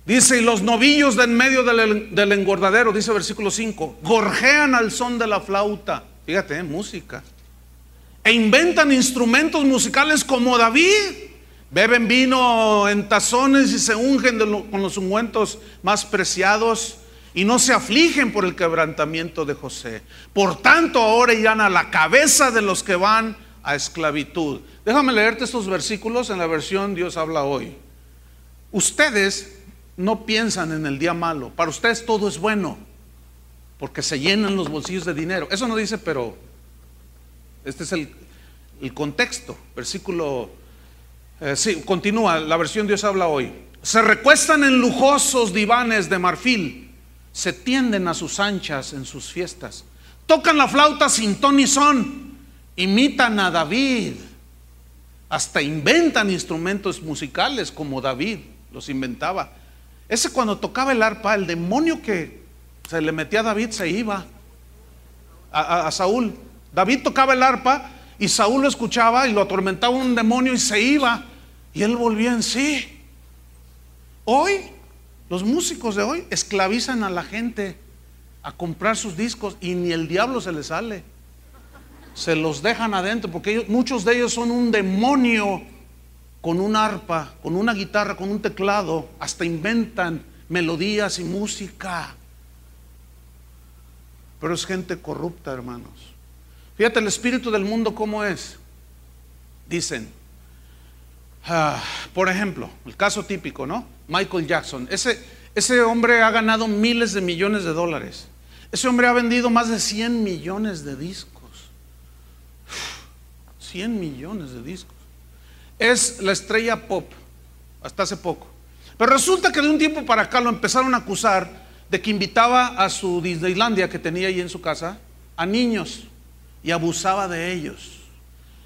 Dice: y los novillos de en medio del engordadero, dice versículo 5, gorjean al son de la flauta. Fíjate, música. E inventan instrumentos musicales como David. Beben vino en tazones y se ungen con los ungüentos más preciados, y no se afligen por el quebrantamiento de José. Por tanto, ahora irán a la cabeza de los que van a esclavitud. Déjame leerte estos versículos en la versión Dios habla hoy. Ustedes no piensan en el día malo. Para ustedes todo es bueno, porque se llenan los bolsillos de dinero. Eso no dice, pero este es el contexto. Versículo sí, continúa la versión Dios habla hoy. Se recuestan en lujosos divanes de marfil, se tienden a sus anchas en sus fiestas, tocan la flauta sin ton ni son, imitan a David, hasta inventan instrumentos musicales como David los inventaba. Ese, cuando tocaba el arpa, el demonio que se le metía a David se iba. A Saúl, David tocaba el arpa y Saúl lo escuchaba y lo atormentaba un demonio y se iba, y él volvía en sí. Hoy, los músicos de hoy esclavizan a la gente a comprar sus discos y ni el diablo se les sale. Se los dejan adentro porque muchos de ellos son un demonio con un arpa, con una guitarra, con un teclado. Hasta inventan melodías y música. Pero es gente corrupta, hermanos. Fíjate el espíritu del mundo cómo es. Dicen, por ejemplo, el caso típico, ¿no? Michael Jackson. Ese hombre ha ganado miles de millones de dólares. Ese hombre ha vendido más de 100 millones de discos. 100 millones de discos. Es la estrella pop hasta hace poco. Pero resulta que de un tiempo para acá lo empezaron a acusar de que invitaba a su Disneylandia que tenía ahí en su casa a niños y abusaba de ellos.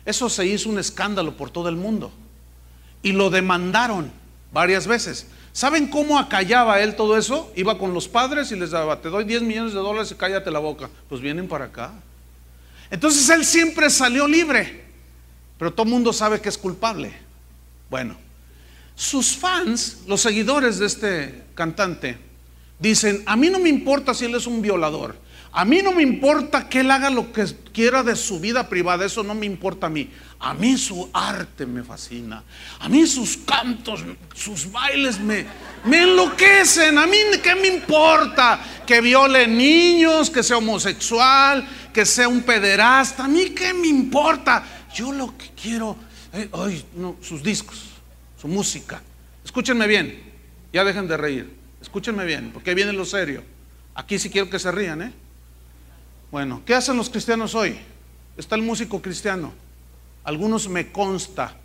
Eso se hizo un escándalo por todo el mundo y lo demandaron varias veces. ¿Saben cómo acallaba él todo eso? Iba con los padres y les daba: te doy 10 millones de dólares y cállate la boca. Pues vienen para acá. Entonces él siempre salió libre, pero todo el mundo sabe que es culpable. Bueno, sus fans, los seguidores de este cantante, dicen: a mí no me importa si él es un violador, a mí no me importa que él haga lo que quiera de su vida privada, eso no me importa a mí. A mí su arte me fascina, a mí sus cantos, sus bailes me enloquecen. A mí qué me importa que viole niños, que sea homosexual, que sea un pederasta. A mí qué me importa. Yo lo que quiero, sus discos, su música. Escúchenme bien, ya dejen de reír. Escúchenme bien, porque ahí viene lo serio. Aquí sí quiero que se rían, Bueno, ¿qué hacen los cristianos hoy? Está el músico cristiano. Algunos me consta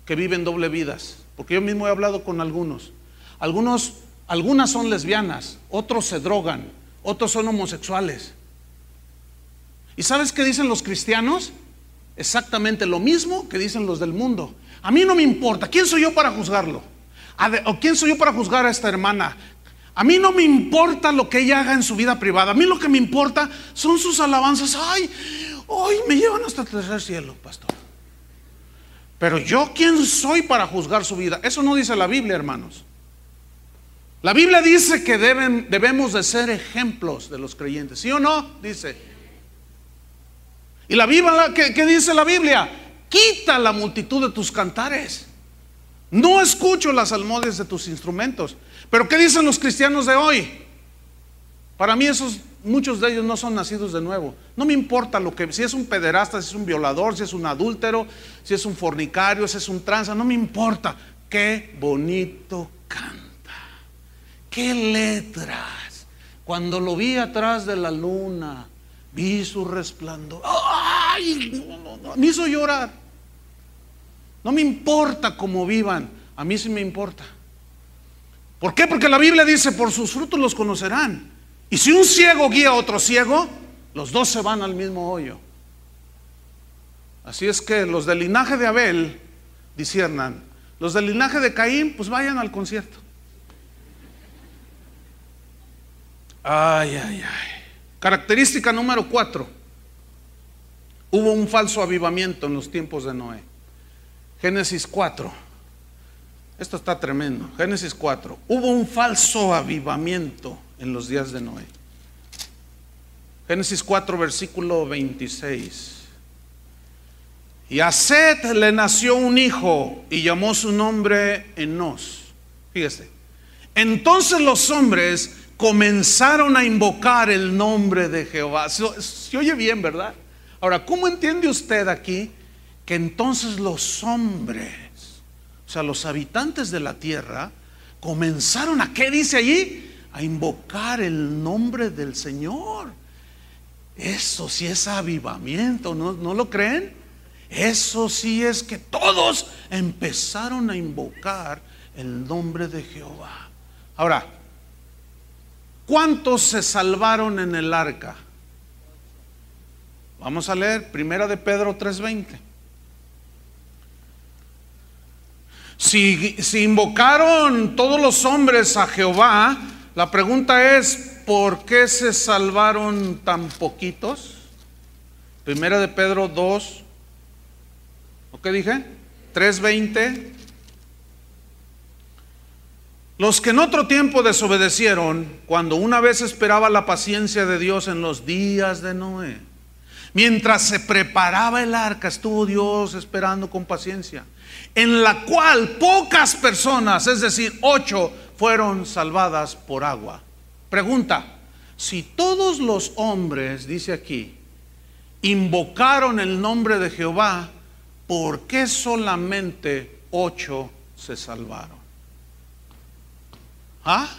que viven doble vidas, porque yo mismo he hablado con algunos. Algunas son lesbianas, otros se drogan, otros son homosexuales. ¿Y sabes qué dicen los cristianos? Exactamente lo mismo que dicen los del mundo. A mí no me importa. ¿Quién soy yo para juzgarlo? ¿O quién soy yo para juzgar a esta hermana? A mí no me importa lo que ella haga en su vida privada. A mí lo que me importa son sus alabanzas. Ay, hoy me llevan hasta el tercer cielo, pastor. Pero yo, ¿quién soy para juzgar su vida? Eso no dice la Biblia, hermanos. La Biblia dice que debemos de ser ejemplos de los creyentes. ¿Sí o no? Dice. Y la Biblia, ¿qué dice la Biblia? Quita la multitud de tus cantares. No escucho las salmodias de tus instrumentos. Pero ¿qué dicen los cristianos de hoy? Para mí muchos de ellos no son nacidos de nuevo. No me importa si es un pederasta, si es un violador, si es un adúltero, si es un fornicario, si es un tranza, no me importa. Qué bonito canta. Qué letras. Cuando lo vi atrás de la luna, vi su resplandor. ¡Ay! No, me hizo llorar. No me importa cómo vivan. A mí sí me importa. ¿Por qué? Porque la Biblia dice: por sus frutos los conocerán. Y si un ciego guía a otro ciego, los dos se van al mismo hoyo. Así es que los del linaje de Abel disciernan. Los del linaje de Caín, pues vayan al concierto. Ay, ay, ay. Característica número 4. Hubo un falso avivamiento en los tiempos de Noé. Génesis 4. Esto está tremendo. Génesis 4. Hubo un falso avivamiento en los días de Noé. Génesis 4, versículo 26. Y a Set le nació un hijo y llamó su nombre Enos. Fíjese. Entonces los hombres comenzaron a invocar el nombre de Jehová. Se oye bien, ¿verdad? Ahora, ¿cómo entiende usted aquí que entonces los hombres, o sea, los habitantes de la tierra, comenzaron a, ¿qué dice allí? A invocar el nombre del Señor? Eso sí es avivamiento, ¿no lo creen? Eso sí es que todos empezaron a invocar el nombre de Jehová. Ahora, ¿cuántos se salvaron en el arca? Vamos a leer 1 de Pedro 3:20. Si invocaron todos los hombres a Jehová, la pregunta es: ¿por qué se salvaron tan poquitos? 1 de Pedro 2, ¿o qué dije? 3:20. Los que en otro tiempo desobedecieron, cuando una vez esperaba la paciencia de Dios en los días de Noé, mientras se preparaba el arca, estuvo Dios esperando con paciencia, en la cual pocas personas, es decir, 8, fueron salvadas por agua. Pregunta: si todos los hombres, dice aquí, invocaron el nombre de Jehová, ¿por qué solamente 8 se salvaron? ¿Ah?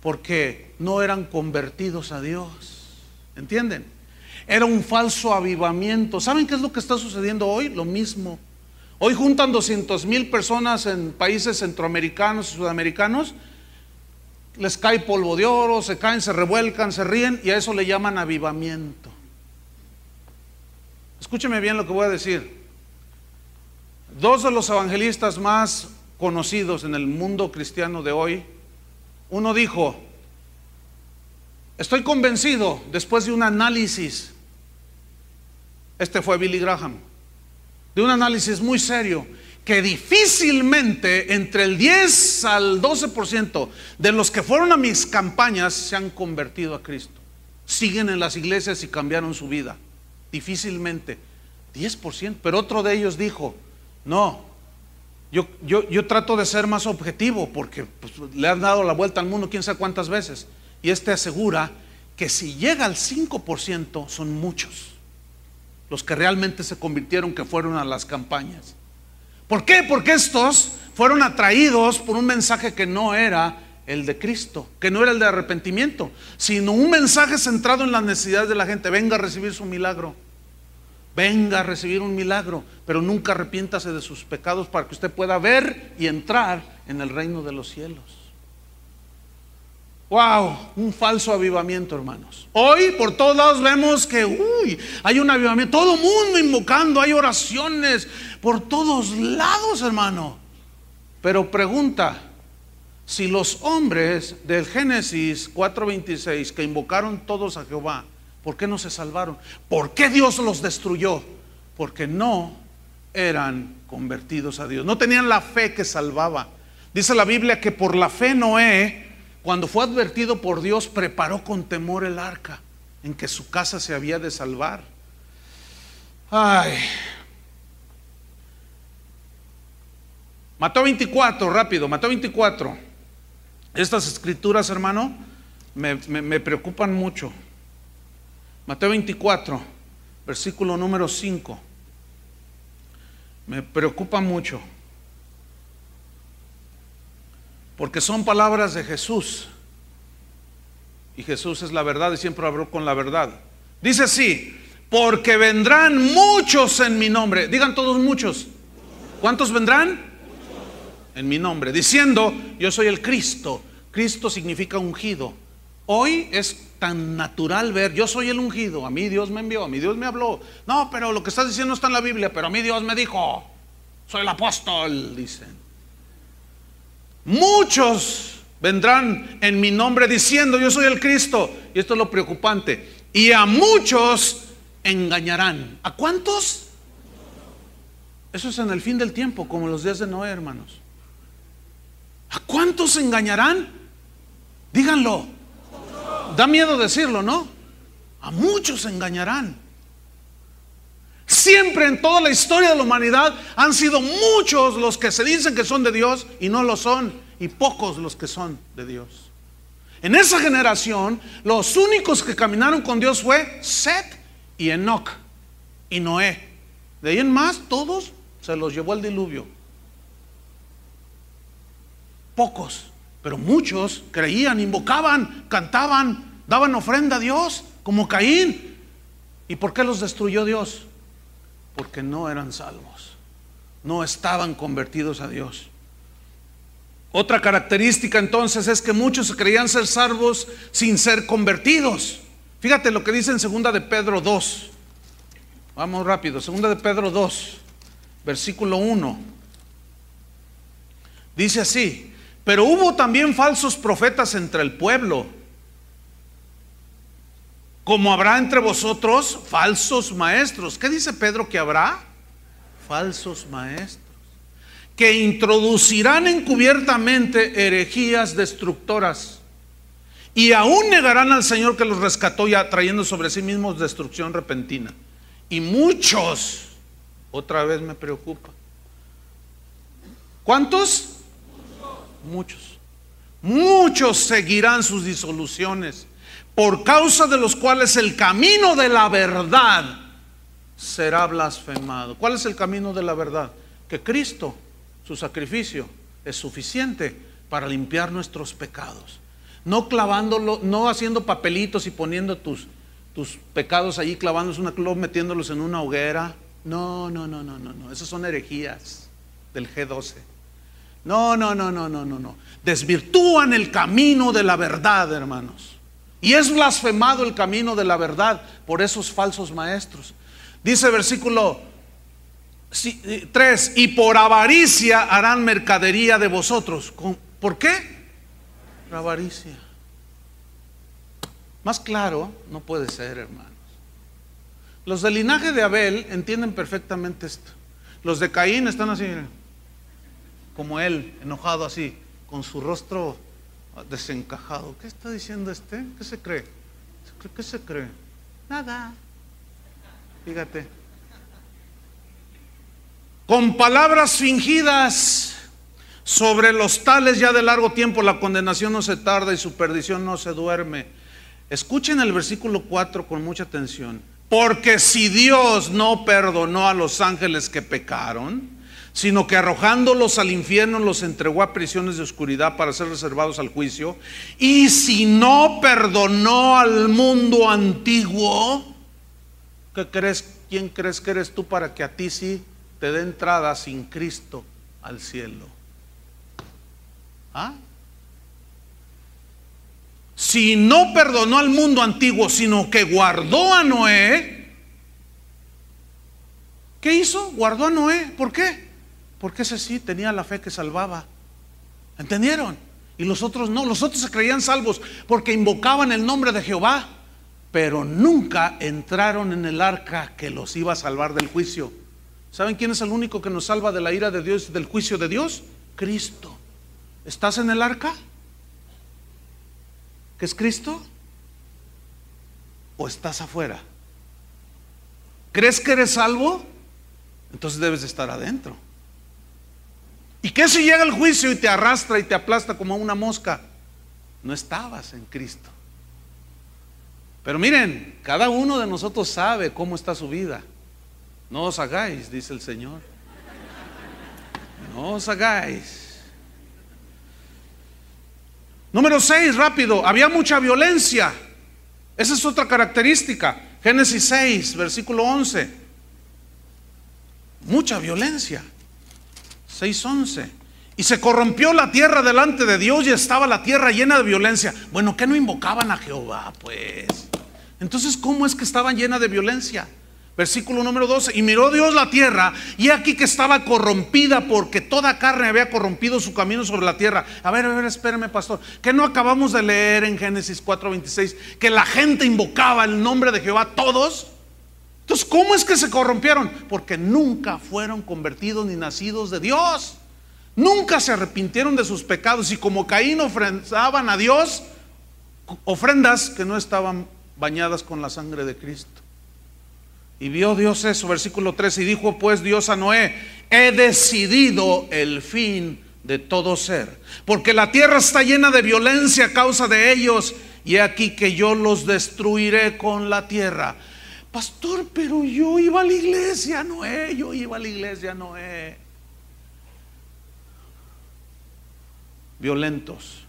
Porque no eran convertidos a Dios. ¿Entienden? Era un falso avivamiento. ¿Saben qué es lo que está sucediendo hoy? Lo mismo. Hoy juntan 200,000 personas en países centroamericanos y sudamericanos. Les cae polvo de oro, se caen, se revuelcan, se ríen, y a eso le llaman avivamiento. Escúcheme bien lo que voy a decir. 2 de los evangelistas más conocidos en el mundo cristiano de hoy, uno dijo: estoy convencido, después de un análisis, este fue Billy Graham, de un análisis muy serio, que difícilmente entre el 10 al 12% de los que fueron a mis campañas se han convertido a Cristo. Siguen en las iglesias y cambiaron su vida. Difícilmente 10%. Pero otro de ellos dijo: no, yo trato de ser más objetivo, porque pues, le han dado la vuelta al mundo quién sabe cuántas veces. Y asegura que si llega al 5%, son muchos los que realmente se convirtieron, que fueron a las campañas. ¿Por qué? Porque estos fueron atraídos por un mensaje que no era el de Cristo, que no era el de arrepentimiento, sino un mensaje centrado en las necesidades de la gente. Venga a recibir su milagro. venga a recibir un milagro, pero nunca arrepiéntase de sus pecados para que usted pueda ver y entrar en el reino de los cielos. Wow, un falso avivamiento, hermanos. Hoy por todos lados vemos que hay un avivamiento, todo el mundo invocando, hay oraciones por todos lados, hermano. Pero pregunta, si los hombres del Génesis 4:26 que invocaron todos a Jehová, ¿por qué no se salvaron? ¿Por qué Dios los destruyó? Porque no eran convertidos a Dios, no tenían la fe que salvaba. Dice la Biblia que por la fe Noé, cuando fue advertido por Dios, preparó con temor el arca en que su casa se había de salvar. Ay. Mateo 24, rápido, Mateo 24. Estas escrituras, hermano, me preocupan mucho. Mateo 24, versículo número 5. Me preocupa mucho, porque son palabras de Jesús, y Jesús es la verdad y siempre habló con la verdad. Dice así: porque vendrán muchos en mi nombre. Digan todos muchos. ¿Cuántos vendrán? En mi nombre, diciendo yo soy el Cristo. Cristo significa ungido. Hoy es tan natural ver, yo soy el ungido, a mí Dios me envió, a mí Dios me habló. No, pero lo que estás diciendo no está en la Biblia, pero a mí Dios me dijo, soy el apóstol, dicen. Muchos vendrán en mi nombre diciendo yo soy el Cristo. Y esto es lo preocupante. Y a muchos engañarán. ¿A cuántos? Eso es en el fin del tiempo, como los días de Noé, hermanos. ¿A cuántos engañarán? Díganlo. Da miedo decirlo, ¿no? A muchos engañarán. Siempre en toda la historia de la humanidad han sido muchos los que se dicen que son de Dios y no lo son, y pocos los que son de Dios. En esa generación, los únicos que caminaron con Dios fue Set y Enoc y Noé. De ahí en más, todos se los llevó el diluvio. Pocos, pero muchos creían, invocaban, cantaban, daban ofrenda a Dios, como Caín. ¿Y por qué los destruyó Dios? Porque no eran salvos, no estaban convertidos a Dios. Otra característica entonces es que muchos creían ser salvos sin ser convertidos. Fíjate lo que dice en 2 de Pedro 2. Vamos rápido, 2 de Pedro 2, versículo 1. Dice así: pero hubo también falsos profetas entre el pueblo, como habrá entre vosotros falsos maestros. ¿Qué dice Pedro que habrá? Falsos maestros, que introducirán encubiertamente herejías destructoras, y aún negarán al Señor que los rescató, ya trayendo sobre sí mismos destrucción repentina. Y muchos, otra vez me preocupa. ¿Cuántos? Muchos seguirán sus disoluciones, por causa de los cuales el camino de la verdad será blasfemado. ¿Cuál es el camino de la verdad? Que Cristo, su sacrificio, es suficiente para limpiar nuestros pecados. No clavándolo, no haciendo papelitos y poniendo tus pecados allí, clavándolos en una cruz, metiéndolos en una hoguera. No, esas son herejías del G12. No. Desvirtúan el camino de la verdad, hermanos. Y es blasfemado el camino de la verdad por esos falsos maestros. Dice versículo 3: y por avaricia harán mercadería de vosotros. ¿Por qué? Por avaricia. Más claro no puede ser, hermanos. Los del linaje de Abel entienden perfectamente esto. Los de Caín están así, como él, enojado así, con su rostro desencajado. ¿Qué está diciendo este? ¿Qué se cree? ¿Qué se cree? Nada. Fíjate. Con palabras fingidas, sobre los tales ya de largo tiempo la condenación no se tarda y su perdición no se duerme. Escuchen el versículo 4 con mucha atención. Porque si Dios no perdonó a los ángeles que pecaron, sino que arrojándolos al infierno los entregó a prisiones de oscuridad para ser reservados al juicio, y si no perdonó al mundo antiguo, ¿qué crees ¿quién crees que eres tú para que a ti sí te dé entrada sin Cristo al cielo? ¿Ah? Si no perdonó al mundo antiguo, sino que guardó a Noé, ¿qué hizo? Guardó a Noé. ¿Por qué? Porque ese sí tenía la fe que salvaba. ¿Entendieron? Y los otros no. Los otros se creían salvos porque invocaban el nombre de Jehová, pero nunca entraron en el arca que los iba a salvar del juicio. ¿Saben quién es el único que nos salva de la ira de Dios y del juicio de Dios? Cristo. ¿Estás en el arca? ¿Qué es Cristo? ¿O estás afuera? ¿Crees que eres salvo? Entonces debes de estar adentro. ¿Y qué si llega el juicio y te arrastra y te aplasta como una mosca? No estabas en Cristo. Pero miren, cada uno de nosotros sabe cómo está su vida. No os hagáis, dice el Señor. No os hagáis. Número 6, rápido. Había mucha violencia. Esa es otra característica. Génesis 6, versículo 11. Mucha violencia. 6:11. Y se corrompió la tierra delante de Dios y estaba la tierra llena de violencia. Bueno, ¿qué no invocaban a Jehová, pues? Entonces, ¿cómo es que estaban llena de violencia? Versículo número 12. Y miró Dios la tierra, y aquí que estaba corrompida, porque toda carne había corrompido su camino sobre la tierra. A ver, espérame, pastor, que no acabamos de leer en Génesis 4:26 que la gente invocaba el nombre de Jehová, todos. Entonces, ¿cómo es que se corrompieron? Porque nunca fueron convertidos ni nacidos de Dios. Nunca se arrepintieron de sus pecados, y como Caín ofrendaban a Dios ofrendas que no estaban bañadas con la sangre de Cristo. Y vio Dios eso, versículo 13, y dijo pues Dios a Noé: he decidido el fin de todo ser, porque la tierra está llena de violencia a causa de ellos, y he aquí que yo los destruiré con la tierra. Pastor, pero yo iba a la iglesia, Noé, yo iba a la iglesia, Noé. Violentos.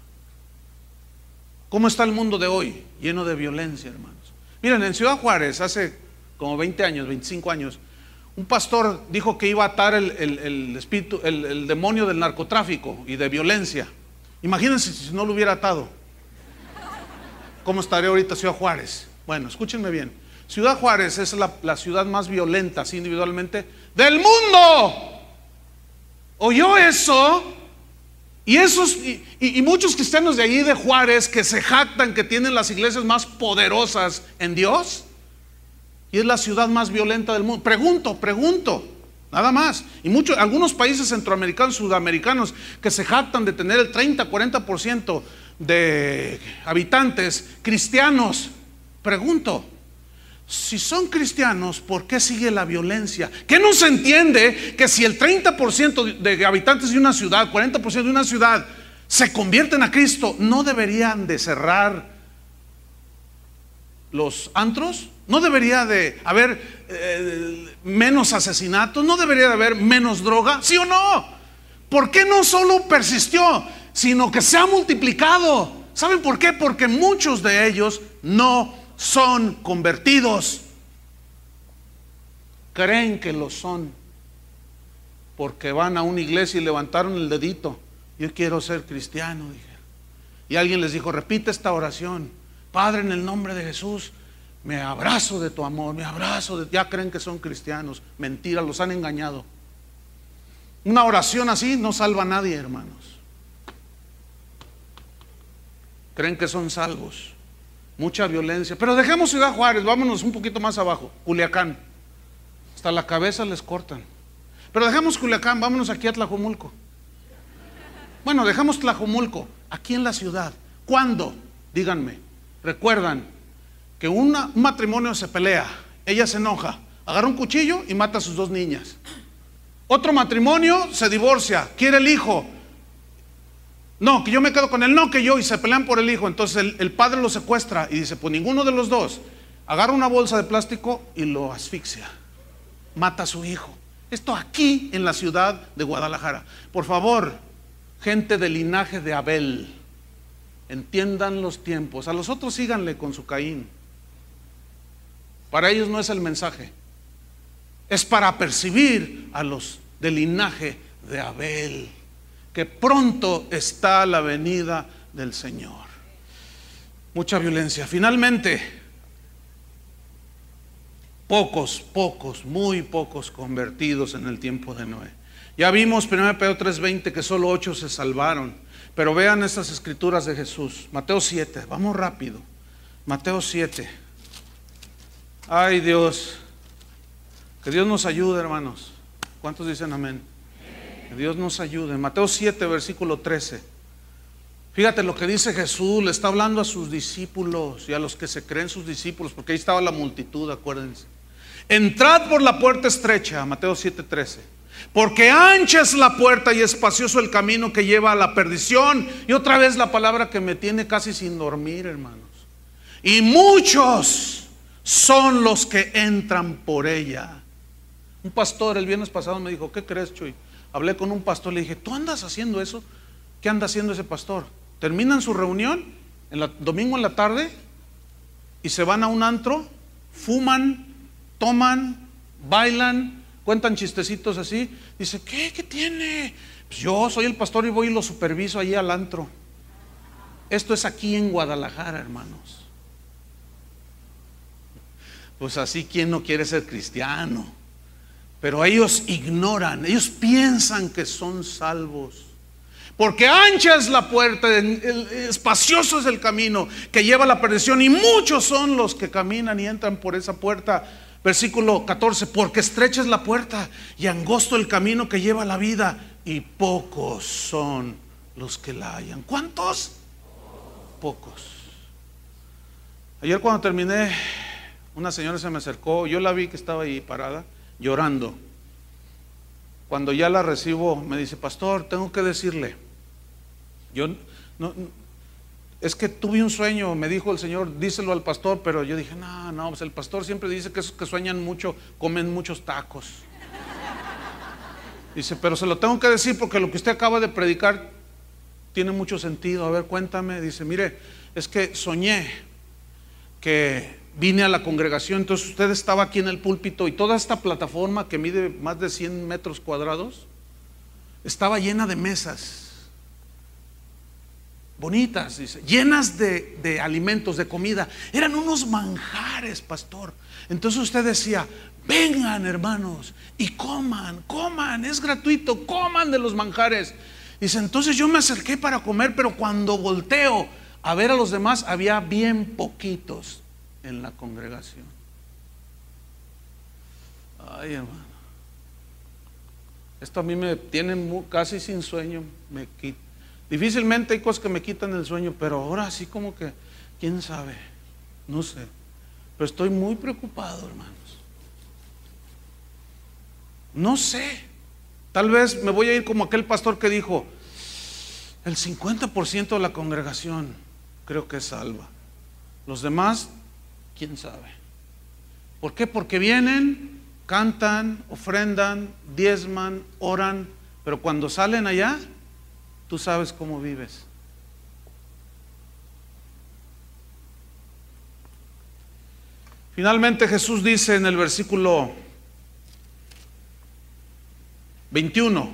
¿Cómo está el mundo de hoy? Lleno de violencia, hermanos. Miren, en Ciudad Juárez, hace como 20 años, 25 años, un pastor dijo que iba a atar el espíritu, el demonio del narcotráfico y de violencia. Imagínense si no lo hubiera atado. ¿Cómo estaría ahorita Ciudad Juárez? Bueno, escúchenme bien. Ciudad Juárez es la ciudad más violenta, así individualmente, del mundo. ¿Oyó eso? Y muchos cristianos de allí de Juárez que se jactan que tienen las iglesias más poderosas en Dios, y es la ciudad más violenta del mundo. Pregunto, nada más. Y algunos países centroamericanos, sudamericanos, que se jactan de tener el 30-40% de habitantes cristianos. Pregunto, si son cristianos, ¿por qué sigue la violencia? ¿Qué no se entiende que si el 30% de habitantes de una ciudad, 40% de una ciudad se convierten a Cristo, no deberían de cerrar los antros? ¿No debería de haber menos asesinatos? ¿No debería de haber menos droga? ¿Sí o no? ¿Por qué no solo persistió, sino que se ha multiplicado? ¿Saben por qué? Porque muchos de ellos no son convertidos. Creen que lo son porque van a una iglesia y levantaron el dedito: yo quiero ser cristiano, dijeron. Y alguien les dijo: repite esta oración: Padre, en el nombre de Jesús, me abrazo de tu amor, me abrazo de... Ya creen que son cristianos. Mentira, los han engañado. Una oración así no salva a nadie, hermanos. Creen que son salvos. Mucha violencia. Pero dejemos Ciudad Juárez, vámonos un poquito más abajo. Culiacán. Hasta la cabeza les cortan. Pero dejemos Culiacán, vámonos aquí a Tlajomulco. Bueno, dejamos Tlajomulco. Aquí en la ciudad, ¿cuándo? Díganme. ¿Recuerdan que un matrimonio se pelea? Ella se enoja, agarra un cuchillo y mata a sus 2 niñas. Otro matrimonio se divorcia, quiere el hijo. No, que yo me quedo con él, no, que yo, y se pelean por el hijo. Entonces el padre lo secuestra y dice: pues ninguno de los dos. Agarra una bolsa de plástico y lo asfixia, mata a su hijo. Esto aquí en la ciudad de Guadalajara. Por favor, gente del linaje de Abel, entiendan los tiempos. A los otros síganle con su Caín. Para ellos no es el mensaje. es para apercibir a los del linaje de Abel, que pronto está la venida del Señor. Mucha violencia. Finalmente, muy pocos convertidos en el tiempo de Noé. Ya vimos 1 Pedro 3:20 que solo 8 se salvaron. Pero vean estas escrituras de Jesús. Mateo 7, vamos rápido. Mateo 7. Ay Dios, que Dios nos ayude, hermanos. ¿Cuántos dicen amén? Que Dios nos ayude. Mateo 7, versículo 13. Fíjate lo que dice Jesús. Le está hablando a sus discípulos y a los que se creen sus discípulos, porque ahí estaba la multitud, acuérdense. Entrad por la puerta estrecha, Mateo 7:13, porque ancha es la puerta y espacioso el camino que lleva a la perdición. Y otra vez la palabra que me tiene casi sin dormir, hermanos. Y muchos son los que entran por ella. Un pastor el viernes pasado me dijo: ¿qué crees, Chuy? Hablé con un pastor, le dije: ¿tú andas haciendo eso? ¿Qué anda haciendo ese pastor? Terminan su reunión domingo en la tarde y se van a un antro, fuman, toman, bailan, cuentan chistecitos así. Dice: ¿qué tiene? Pues yo soy el pastor y voy y lo superviso allí al antro. Esto es aquí en Guadalajara, hermanos. Pues así, ¿quién no quiere ser cristiano? Pero ellos ignoran, ellos piensan que son salvos. Porque ancha es la puerta, espacioso es el camino que lleva a la perdición, y muchos son los que caminan y entran por esa puerta. Versículo 14, porque estrecha es la puerta y angosto el camino que lleva a la vida, y pocos son los que la hallan. ¿Cuántos? Pocos. Ayer cuando terminé, una señora se me acercó, yo la vi que estaba ahí parada, llorando. Cuando ya la recibo, me dice: pastor, tengo que decirle, es que tuve un sueño, me dijo el Señor, díselo al pastor. Pero yo dije: no, pues el pastor siempre dice que esos que sueñan mucho comen muchos tacos. Dice: pero se lo tengo que decir porque lo que usted acaba de predicar tiene mucho sentido. A ver, cuéntame. Dice: mire, es que soñé que vine a la congregación, entonces usted estaba aquí en el púlpito y toda esta plataforma que mide más de 100 metros cuadrados estaba llena de mesas bonitas, dice, llenas de alimentos, de comida. Eran unos manjares, pastor. Entonces usted decía: vengan, hermanos, y coman, es gratuito, coman de los manjares. Dice: entonces yo me acerqué para comer, pero cuando volteo a ver a los demás, había bien poquitos en la congregación. Ay, hermano, esto a mí me tiene casi sin sueño. Difícilmente hay cosas que me quitan el sueño, pero ahora sí como que, quién sabe, no sé. Pero estoy muy preocupado, hermanos. No sé, tal vez me voy a ir como aquel pastor que dijo: el 50% de la congregación creo que es salva, los demás, quién sabe. ¿Por qué? Porque vienen, cantan, ofrendan, diezman, oran, pero cuando salen allá, tú sabes cómo vives. Finalmente Jesús dice en el versículo 21: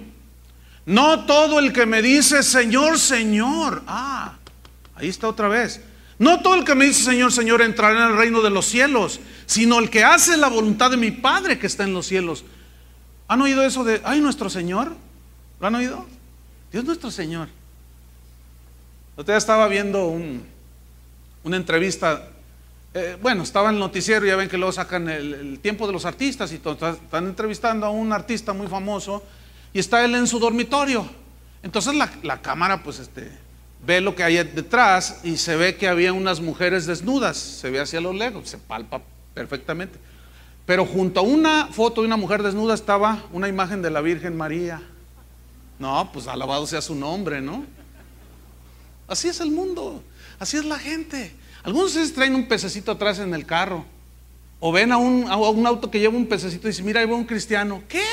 no todo el que me dice Señor, Señor. Ahí está otra vez. No todo el que me dice Señor, Señor entrará en el reino de los cielos, sino el que hace la voluntad de mi Padre que está en los cielos. ¿Han oído eso de ay, nuestro Señor? ¿Lo han oído? Dios nuestro Señor. Yo estaba viendo una entrevista, estaba en el noticiero, ya ven que luego sacan el tiempo de los artistas y todo. Están entrevistando a un artista muy famoso y está él en su dormitorio. Entonces la cámara pues ve lo que hay detrás y se ve que había unas mujeres desnudas, se ve hacia lo lejos, se palpa perfectamente. Pero junto a una foto de una mujer desnuda estaba una imagen de la Virgen María. No, pues alabado sea su nombre, ¿no? Así es el mundo, así es la gente. Algunos de ustedes traen un pececito atrás en el carro, o ven a un auto que lleva un pececito y dicen: mira, ahí va un cristiano. ¿Qué?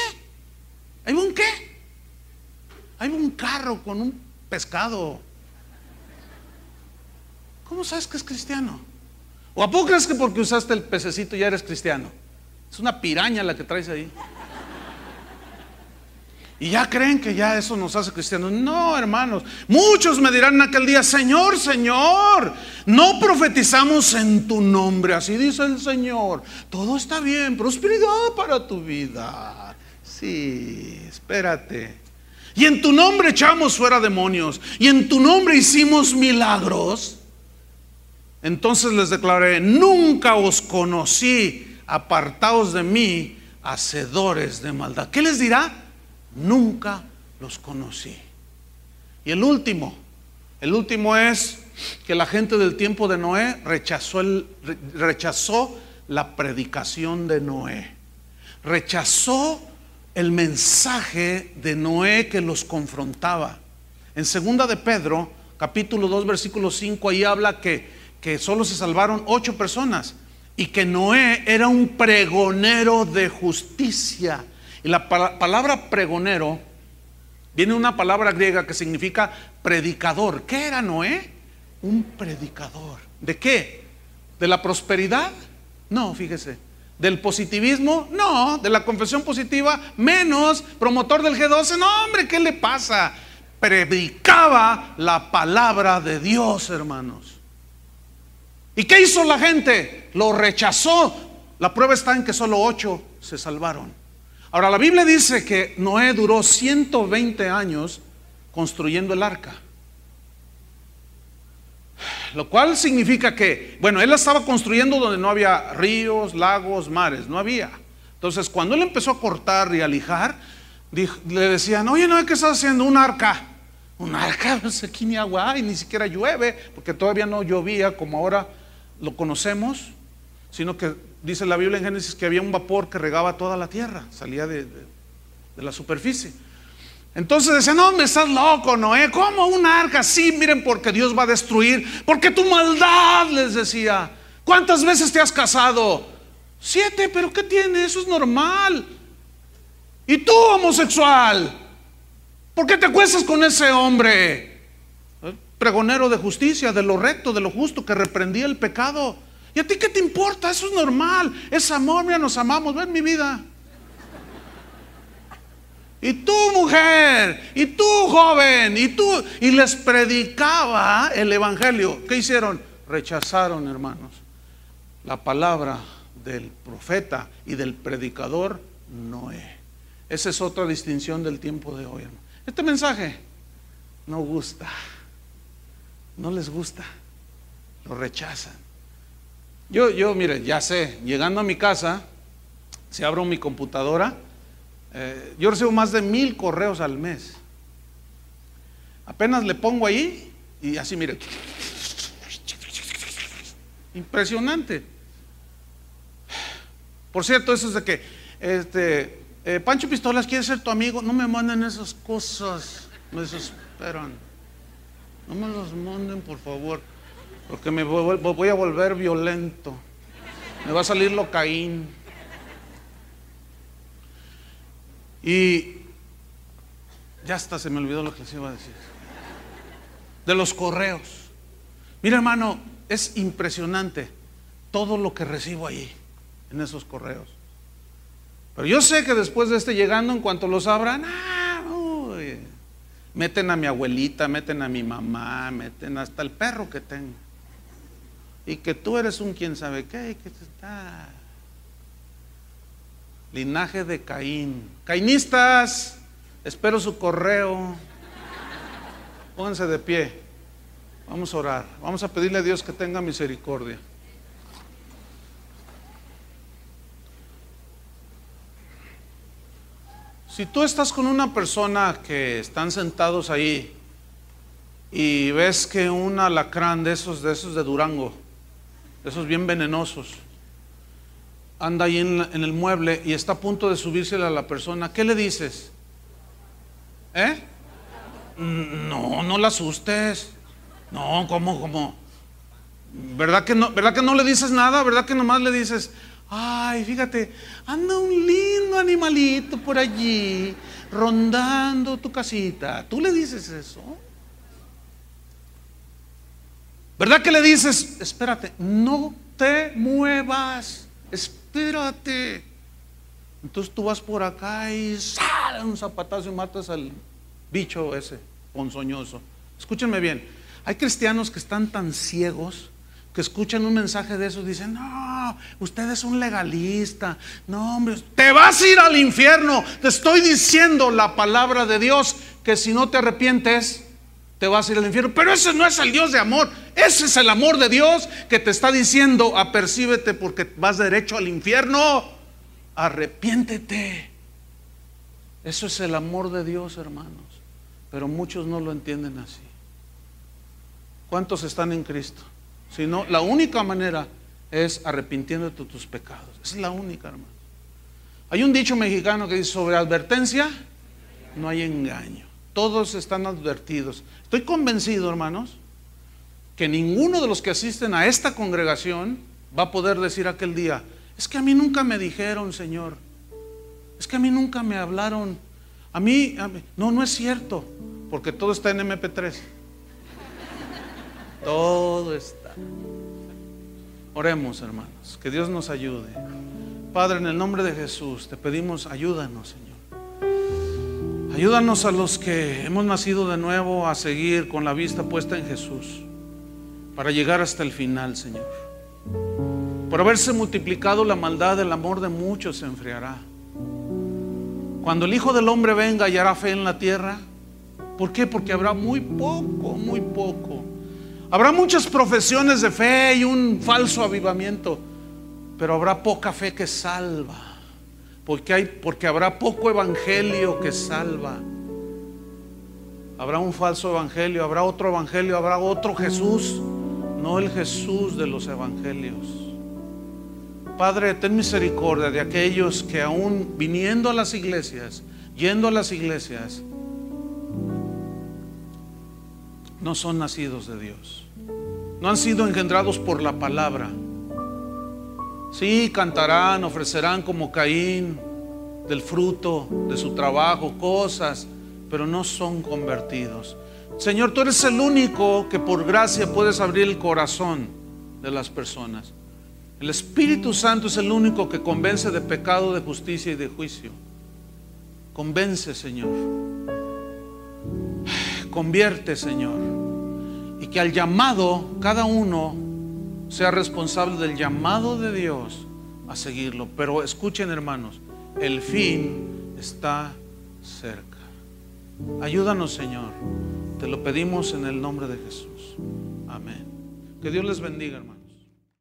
¿Ahí va un qué? Ahí va un carro con un pescado. ¿Cómo sabes que es cristiano? ¿O a poco crees que porque usaste el pececito ya eres cristiano? Es una piraña la que traes ahí. Y ya creen que ya eso nos hace cristianos. No, hermanos. Muchos me dirán en aquel día: Señor, Señor, no profetizamos en tu nombre. Así dice el Señor. Todo está bien, prosperidad para tu vida. Sí, espérate. Y en tu nombre echamos fuera demonios, y en tu nombre hicimos milagros. Entonces les declaré: nunca os conocí, apartaos de mí, hacedores de maldad. ¿Qué les dirá? Nunca los conocí. Y el último es que la gente del tiempo de Noé rechazó la predicación de Noé. Rechazó el mensaje de Noé que los confrontaba. En segunda de Pedro, capítulo 2, versículo 5, ahí habla que solo se salvaron 8 personas y que Noé era un pregonero de justicia. Y la palabra pregonero viene de una palabra griega que significa predicador. ¿Qué era Noé? Un predicador. ¿De qué? ¿De la prosperidad? No, fíjese. ¿Del positivismo? No. ¿De la confesión positiva? Menos. ¿Promotor del G12? No, hombre, ¿qué le pasa? Predicaba la palabra de Dios, hermanos. ¿Y qué hizo la gente? Lo rechazó. La prueba está en que solo 8 se salvaron. Ahora, la Biblia dice que Noé duró 120 años construyendo el arca. Lo cual significa que, bueno, él la estaba construyendo donde no había ríos, lagos, mares, no había. Entonces, cuando él empezó a cortar y a lijar, le decían: oye, Noé, ¿qué estás haciendo? Un arca. Un arca, pues aquí ni agua hay, ni siquiera llueve, porque todavía no llovía como ahora lo conocemos, sino que dice la Biblia en Génesis que había un vapor que regaba toda la tierra, salía de la superficie. Entonces decían: no, me estás loco, Noé, ¿cómo un arca? Sí, miren, porque Dios va a destruir, porque tu maldad, les decía. ¿Cuántas veces te has casado? 7, pero ¿qué tiene? Eso es normal. ¿Y tú, homosexual? ¿Por qué te acuestas con ese hombre? Pregonero de justicia, de lo recto, de lo justo, que reprendía el pecado. ¿Y a ti qué te importa? Eso es normal, es amor, mira, nos amamos, ven mi vida. Y tú, mujer, y tú, joven, y tú, y les predicaba el evangelio. ¿Qué hicieron? Rechazaron, hermanos, la palabra del profeta y del predicador Noé. Esa es otra distinción del tiempo de hoy, hermano. Este mensaje no gusta, no les gusta, lo rechazan. Yo, mire, ya sé, llegando a mi casa, si abro mi computadora, yo recibo más de 1000 correos al mes. Apenas le pongo ahí y así, mire, impresionante. Por cierto, eso es de que Pancho Pistolas quiere ser tu amigo. No me manden esas cosas, me desesperan. No me las manden, por favor, porque me voy a volver violento. Me va a salir Locaín. Y ya hasta se me olvidó lo que les iba a decir. De los correos. Mira, hermano, es impresionante todo lo que recibo ahí, en esos correos. Pero yo sé que después de llegando, en cuanto los abran, meten a mi abuelita, meten a mi mamá, meten hasta el perro que tengo. Y que tú eres un quién sabe qué, que está. Linaje de Caín. Cainistas, espero su correo. Pónganse de pie. Vamos a orar. Vamos a pedirle a Dios que tenga misericordia. Si tú estás con una persona que están sentados ahí y ves que un alacrán de esos de Durango, de esos bien venenosos, anda ahí en el mueble y está a punto de subírsele a la persona, ¿qué le dices? No, no la asustes. No, ¿cómo? ¿Verdad que no le dices nada? ¿Verdad que nomás le dices: ay, fíjate, anda un lindo animalito por allí rondando tu casita? ¿Tú le dices eso? ¿Verdad que le dices: espérate, no te muevas, espérate, Entonces tú vas por acá y sale un zapatazo y matas al bicho ese ponzoñoso. Escúchenme bien, hay cristianos que están tan ciegos que escuchan un mensaje de esos y dicen: no, usted es un legalista, no hombre, te vas a ir al infierno. Te estoy diciendo la palabra de Dios que si no te arrepientes te vas a ir al infierno. Pero ese no es el Dios de amor, ese es el amor de Dios que te está diciendo: apercíbete porque vas derecho al infierno, arrepiéntete. Eso es el amor de Dios, hermanos, pero muchos no lo entienden así. ¿Cuántos están en Cristo? Si no, la única manera es arrepintiéndote de tus pecados. Es la única, hermano. Hay un dicho mexicano que dice: sobre advertencia no hay engaño. Todos están advertidos. Estoy convencido, hermanos, que ninguno de los que asisten a esta congregación va a poder decir aquel día: es que a mí nunca me dijeron, Señor, es que a mí nunca me hablaron. A mí. No, no es cierto, porque todo está en MP3. Todo está. Oremos, hermanos, que Dios nos ayude. Padre, en el nombre de Jesús te pedimos: ayúdanos, Señor. Ayúdanos a los que hemos nacido de nuevo a seguir con la vista puesta en Jesús, para llegar hasta el final, Señor. Por haberse multiplicado la maldad, el amor de muchos se enfriará. Cuando el Hijo del Hombre venga y hará fe en la tierra. ¿Por qué? Porque habrá muy poco, muy poco. Habrá muchas profesiones de fe y un falso avivamiento, pero habrá poca fe que salva, porque habrá poco evangelio que salva. Habrá un falso evangelio, habrá otro Jesús, no el Jesús de los evangelios. Padre, ten misericordia de aquellos que aún viniendo a las iglesias, yendo a las iglesias, no son nacidos de Dios, no han sido engendrados por la palabra. Sí, cantarán, ofrecerán como Caín del fruto de su trabajo cosas, pero no son convertidos. Señor, tú eres el único que por gracia puedes abrir el corazón de las personas. El Espíritu Santo es el único que convence de pecado, de justicia y de juicio. Convence, Señor. Convierte, Señor. Y que al llamado, cada uno sea responsable del llamado de Dios a seguirlo. Pero escuchen, hermanos, el fin está cerca. Ayúdanos, Señor. Te lo pedimos en el nombre de Jesús. Amén. Que Dios les bendiga, hermanos.